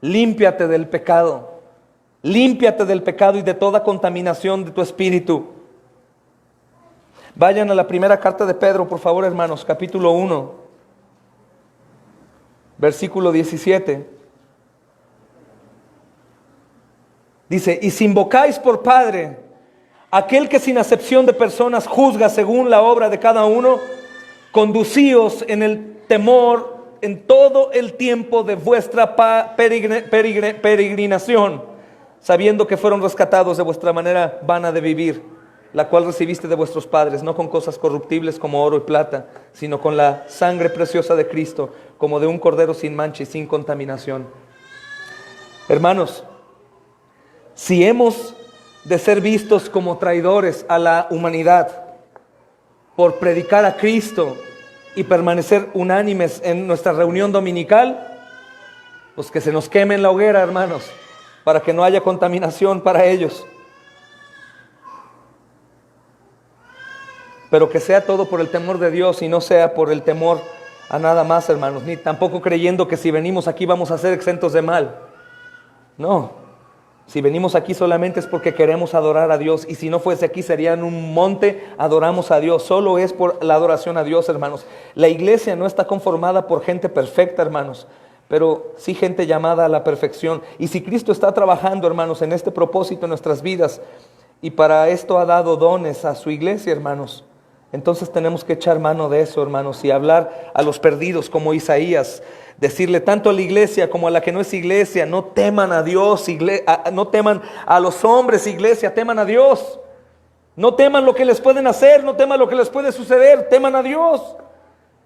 Límpiate del pecado. Límpiate del pecado y de toda contaminación de tu espíritu. Vayan a la primera carta de Pedro, por favor, hermanos, capítulo 1, versículo 17. Dice: y si invocáis por Padre aquel que sin acepción de personas juzga según la obra de cada uno, conducíos en el temor en todo el tiempo de vuestra peregrinación, sabiendo que fueron rescatados de vuestra manera vana de vivir, la cual recibiste de vuestros padres, no con cosas corruptibles como oro y plata, sino con la sangre preciosa de Cristo, como de un cordero sin mancha y sin contaminación. Hermanos, si hemos de ser vistos como traidores a la humanidad por predicar a Cristo y permanecer unánimes en nuestra reunión dominical, pues que se nos queme en la hoguera, hermanos, para que no haya contaminación para ellos. Pero que sea todo por el temor de Dios y no sea por el temor a nada más, hermanos, ni tampoco creyendo que si venimos aquí vamos a ser exentos de mal. No, si venimos aquí solamente es porque queremos adorar a Dios, y si no fuese aquí sería en un monte, adoramos a Dios. Solo es por la adoración a Dios, hermanos. La iglesia no está conformada por gente perfecta, hermanos, pero sí gente llamada a la perfección. Y si Cristo está trabajando, hermanos, en este propósito en nuestras vidas, y para esto ha dado dones a su iglesia, hermanos, entonces tenemos que echar mano de eso, hermanos, y hablar a los perdidos como Isaías. Decirle tanto a la iglesia como a la que no es iglesia: no teman a Dios, no teman a los hombres, iglesia, teman a Dios. No teman lo que les pueden hacer, no teman lo que les puede suceder, teman a Dios.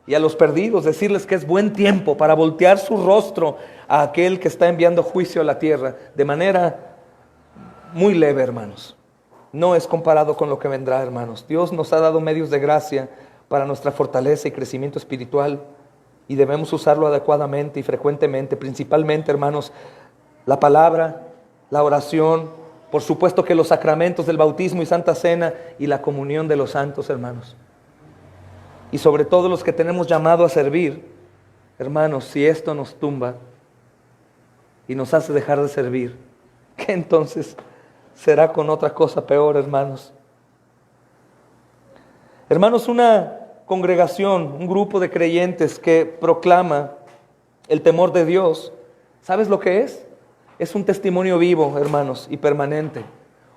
Y a los perdidos decirles que es buen tiempo para voltear su rostro a aquel que está enviando juicio a la tierra de manera muy leve, hermanos. No es comparado con lo que vendrá, hermanos. Dios nos ha dado medios de gracia para nuestra fortaleza y crecimiento espiritual, y debemos usarlo adecuadamente y frecuentemente. Principalmente, hermanos, la palabra, la oración, por supuesto que los sacramentos del bautismo y Santa Cena, y la comunión de los santos, hermanos. Y sobre todo los que tenemos llamado a servir, hermanos, si esto nos tumba y nos hace dejar de servir, ¿qué entonces será con otra cosa peor, hermanos? Hermanos, una congregación, un grupo de creyentes que proclama el temor de Dios, ¿sabes lo que es? Es un testimonio vivo, hermanos, y permanente.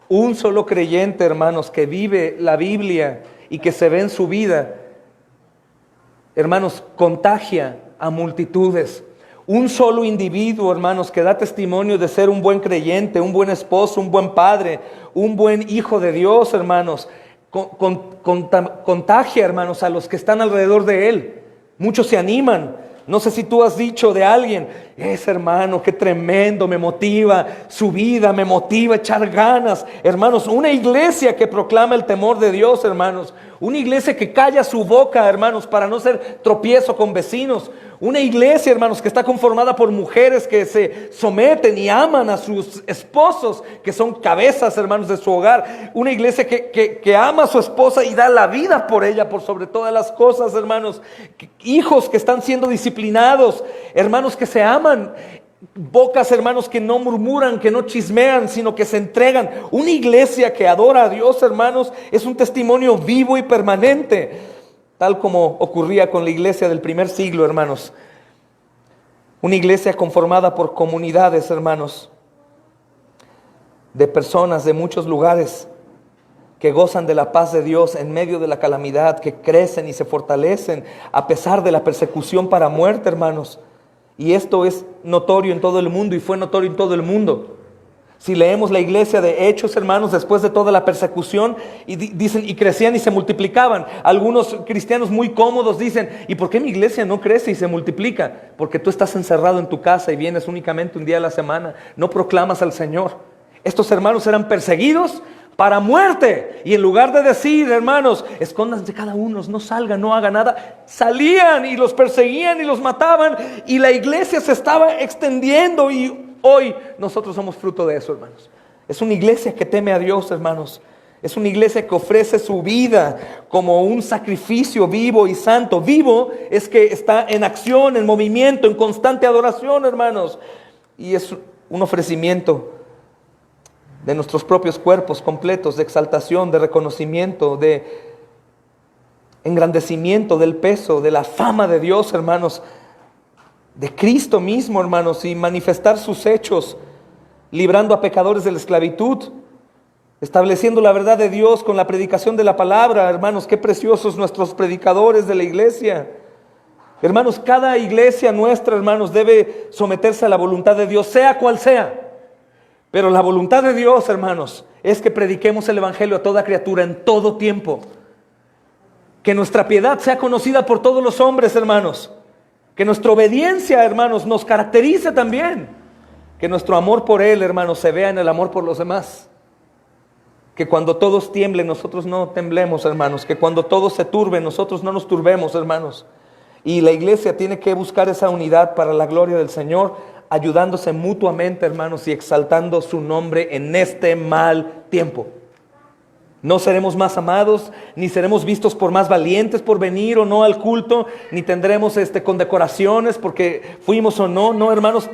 Un solo creyente, hermanos, que vive la Biblia y que se ve en su vida, hermanos, contagia a multitudes. Un solo individuo, hermanos, que da testimonio de ser un buen creyente, un buen esposo, un buen padre, un buen hijo de Dios, hermanos, contagia, hermanos, a los que están alrededor de él. Muchos se animan. No sé si tú has dicho de alguien, ese hermano, qué tremendo, me motiva su vida, me motiva a echar ganas. Hermanos, una iglesia que proclama el temor de Dios, hermanos. Una iglesia que calla su boca, hermanos, para no ser tropiezo con vecinos. Una iglesia, hermanos, que está conformada por mujeres que se someten y aman a sus esposos, que son cabezas, hermanos, de su hogar. Una iglesia que ama a su esposa y da la vida por ella, por sobre todas las cosas, hermanos. Hijos que están siendo disciplinados, hermanos que se aman. Bocas, hermanos, que no murmuran, que no chismean, sino que se entregan. Una iglesia que adora a Dios, hermanos, es un testimonio vivo y permanente, tal como ocurría con la iglesia del primer siglo, hermanos. Una iglesia conformada por comunidades, hermanos, de personas de muchos lugares que gozan de la paz de Dios en medio de la calamidad, que crecen y se fortalecen a pesar de la persecución para muerte, hermanos. Y esto es notorio en todo el mundo y fue notorio en todo el mundo. Si leemos la iglesia de Hechos, hermanos, después de toda la persecución, y dicen, y crecían y se multiplicaban. Algunos cristianos muy cómodos dicen, ¿y por qué mi iglesia no crece y se multiplica? Porque tú estás encerrado en tu casa y vienes únicamente un día a la semana, no proclamas al Señor. Estos hermanos eran perseguidos para muerte, y en lugar de decir, hermanos, escóndanse cada uno, no salgan, no hagan nada, salían y los perseguían y los mataban, y la iglesia se estaba extendiendo, y hoy nosotros somos fruto de eso, hermanos. Es una iglesia que teme a Dios, hermanos. Es una iglesia que ofrece su vida como un sacrificio vivo y santo. Vivo es que está en acción, en movimiento, en constante adoración, hermanos. Y es un ofrecimiento de nuestros propios cuerpos completos, de exaltación, de reconocimiento, de engrandecimiento del peso, de la fama de Dios, hermanos, de Cristo mismo, hermanos, y manifestar sus hechos, librando a pecadores de la esclavitud, estableciendo la verdad de Dios con la predicación de la palabra. Hermanos, qué preciosos nuestros predicadores de la iglesia. Hermanos, cada iglesia nuestra, hermanos, debe someterse a la voluntad de Dios, sea cual sea. Pero la voluntad de Dios, hermanos, es que prediquemos el evangelio a toda criatura en todo tiempo. Que nuestra piedad sea conocida por todos los hombres, hermanos. Que nuestra obediencia, hermanos, nos caracterice también. Que nuestro amor por Él, hermanos, se vea en el amor por los demás. Que cuando todos tiemblen, nosotros no temblemos, hermanos. Que cuando todos se turben, nosotros no nos turbemos, hermanos. Y la iglesia tiene que buscar esa unidad para la gloria del Señor, ayudándose mutuamente, hermanos, y exaltando su nombre en este mal tiempo. No seremos más amados, ni seremos vistos por más valientes por venir o no al culto, ni tendremos condecoraciones porque fuimos o no. No, hermanos,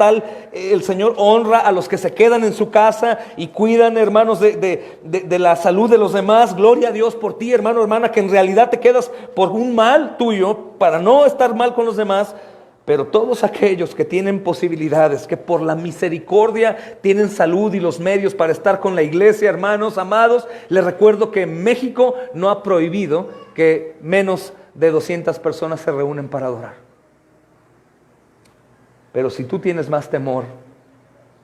el Señor honra a los que se quedan en su casa y cuidan, hermanos, de la salud de los demás. Gloria a Dios por ti, hermano, hermana, que en realidad te quedas por un mal tuyo, para no estar mal con los demás. Pero todos aquellos que tienen posibilidades, que por la misericordia tienen salud y los medios para estar con la iglesia, hermanos amados, les recuerdo que México no ha prohibido que menos de 200 personas se reúnen para adorar. Pero si tú tienes más temor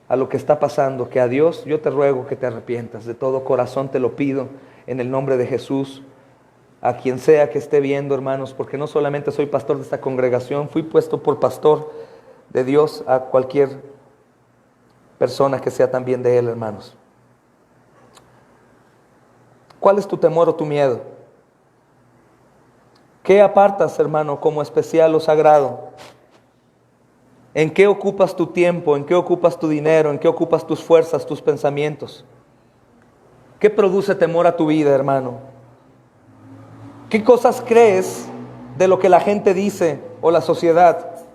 a lo que está pasando que a Dios, yo te ruego que te arrepientas. De todo corazón te lo pido en el nombre de Jesús. A quien sea que esté viendo, hermanos, porque no solamente soy pastor de esta congregación, fui puesto por pastor de Dios a cualquier persona que sea también de Él, hermanos. ¿Cuál es tu temor o tu miedo? ¿Qué apartas, hermano, como especial o sagrado? ¿En qué ocupas tu tiempo? ¿En qué ocupas tu dinero? ¿En qué ocupas tus fuerzas, tus pensamientos? ¿Qué produce temor a tu vida, hermano? ¿Qué cosas crees de lo que la gente dice o la sociedad?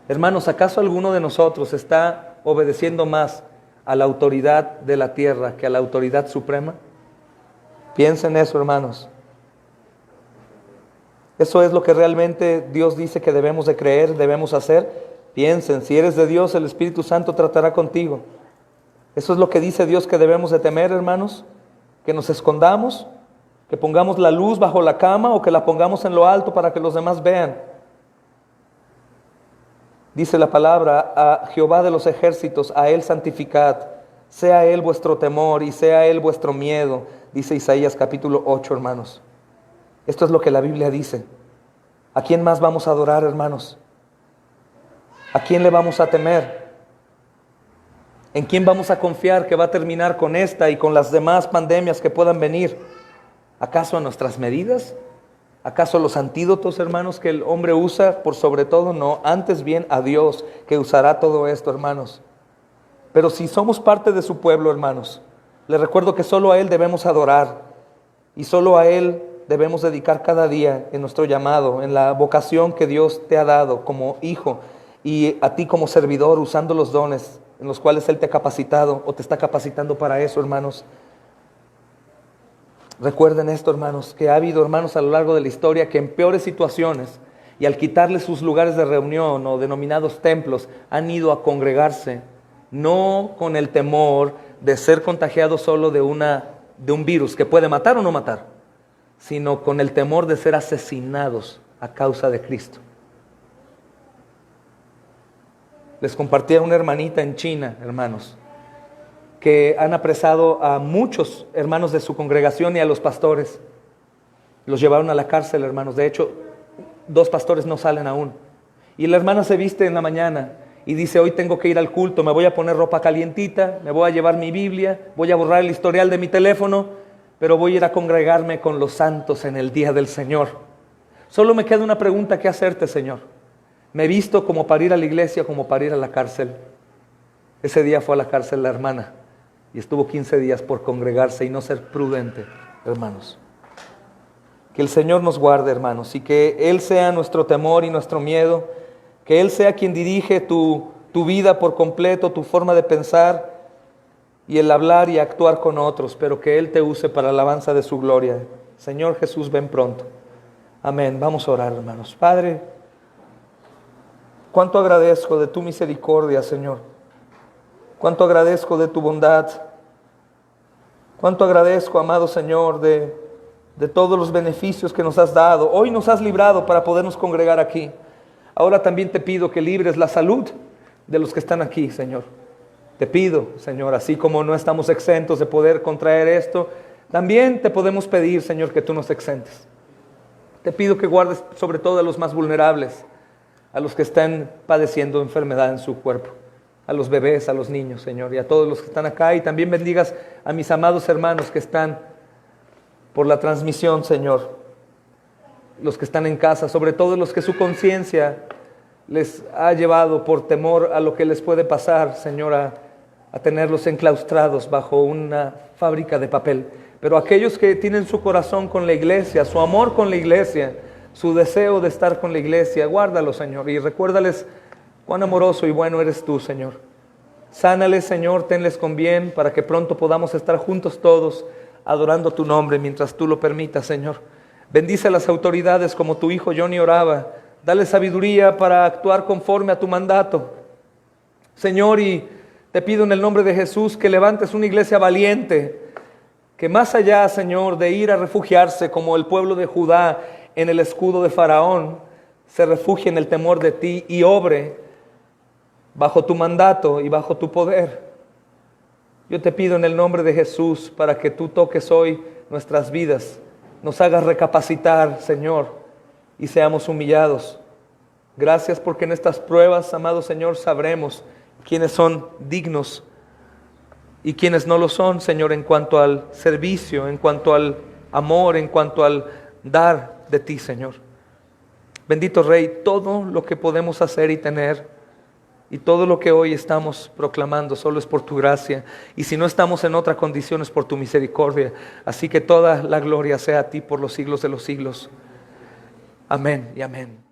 Hermanos, ¿acaso alguno de nosotros está obedeciendo más a la autoridad de la tierra que a la autoridad suprema? Piensa en eso, hermanos. Eso es lo que realmente Dios dice que debemos de creer, debemos hacer. Piensen, si eres de Dios, el Espíritu Santo tratará contigo. Eso es lo que dice Dios que debemos de temer, hermanos. Que nos escondamos, que pongamos la luz bajo la cama o que la pongamos en lo alto para que los demás vean. Dice la palabra, a Jehová de los ejércitos, a Él santificad, sea Él vuestro temor y sea Él vuestro miedo, dice Isaías capítulo 8, hermanos. Esto es lo que la Biblia dice. ¿A quién más vamos a adorar, hermanos? ¿A quién le vamos a temer? ¿En quién vamos a confiar que va a terminar con esta y con las demás pandemias que puedan venir? ¿Acaso a nuestras medidas? ¿Acaso los antídotos, hermanos, que el hombre usa por sobre todo? No, antes bien a Dios que usará todo esto, hermanos. Pero si somos parte de su pueblo, hermanos, les recuerdo que solo a Él debemos adorar y solo a Él debemos dedicar cada día en nuestro llamado, en la vocación que Dios te ha dado como hijo y a ti como servidor, usando los dones en los cuales Él te ha capacitado o te está capacitando para eso, hermanos. Recuerden esto, hermanos, que ha habido hermanos a lo largo de la historia que en peores situaciones y al quitarles sus lugares de reunión o denominados templos, han ido a congregarse, no con el temor de ser contagiados solo de un virus que puede matar o no matar, sino con el temor de ser asesinados a causa de Cristo. Les compartí a una hermanita en China, hermanos, que han apresado a muchos hermanos de su congregación y a los pastores. Los llevaron a la cárcel, hermanos. De hecho, 2 pastores no salen aún. Y la hermana se viste en la mañana y dice, hoy tengo que ir al culto, me voy a poner ropa calientita, me voy a llevar mi Biblia, voy a borrar el historial de mi teléfono, pero voy a ir a congregarme con los santos en el día del Señor. Solo me queda una pregunta que hacerte, Señor. ¿Me he visto como para ir a la iglesia o como para ir a la cárcel? Ese día fue a la cárcel la hermana y estuvo 15 días por congregarse y no ser prudente, hermanos. Que el Señor nos guarde, hermanos, y que Él sea nuestro temor y nuestro miedo, que Él sea quien dirige tu vida por completo, tu forma de pensar y el hablar y actuar con otros, pero que Él te use para la alabanza de su gloria. Señor Jesús, ven pronto. Amén. Vamos a orar, hermanos. Padre, cuánto agradezco de tu misericordia, Señor. Cuánto agradezco de tu bondad. Cuánto agradezco, amado Señor, de todos los beneficios que nos has dado. Hoy nos has librado para podernos congregar aquí. Ahora también te pido que libres la salud de los que están aquí, Señor. Te pido, Señor, así como no estamos exentos de poder contraer esto, también te podemos pedir, Señor, que tú nos exentes. Te pido que guardes sobre todo a los más vulnerables, a los que están padeciendo enfermedad en su cuerpo, a los bebés, a los niños, Señor, y a todos los que están acá. Y también bendigas a mis amados hermanos que están por la transmisión, Señor, los que están en casa, sobre todo los que su conciencia les ha llevado por temor a lo que les puede pasar, Señor, a tenerlos enclaustrados bajo una fábrica de papel. Pero aquellos que tienen su corazón con la iglesia, su amor con la iglesia, su deseo de estar con la iglesia, guárdalos, Señor, y recuérdales cuán amoroso y bueno eres tú, Señor. Sánales, Señor, tenles con bien para que pronto podamos estar juntos todos adorando tu nombre mientras tú lo permitas, Señor. Bendice a las autoridades como tu hijo Johnny oraba. Dale sabiduría para actuar conforme a tu mandato, Señor, y te pido en el nombre de Jesús que levantes una iglesia valiente, que más allá, Señor, de ir a refugiarse como el pueblo de Judá en el escudo de Faraón, se refugie en el temor de ti y obre bajo tu mandato y bajo tu poder. Yo te pido en el nombre de Jesús para que tú toques hoy nuestras vidas, nos hagas recapacitar, Señor, y seamos humillados. Gracias porque en estas pruebas, amado Señor, sabremos quiénes son dignos y quiénes no lo son, Señor, en cuanto al servicio, en cuanto al amor, en cuanto al dar de ti, Señor. Bendito Rey, todo lo que podemos hacer y tener y todo lo que hoy estamos proclamando solo es por tu gracia, y si no estamos en otra condición es por tu misericordia. Así que toda la gloria sea a ti por los siglos de los siglos. Amén y amén.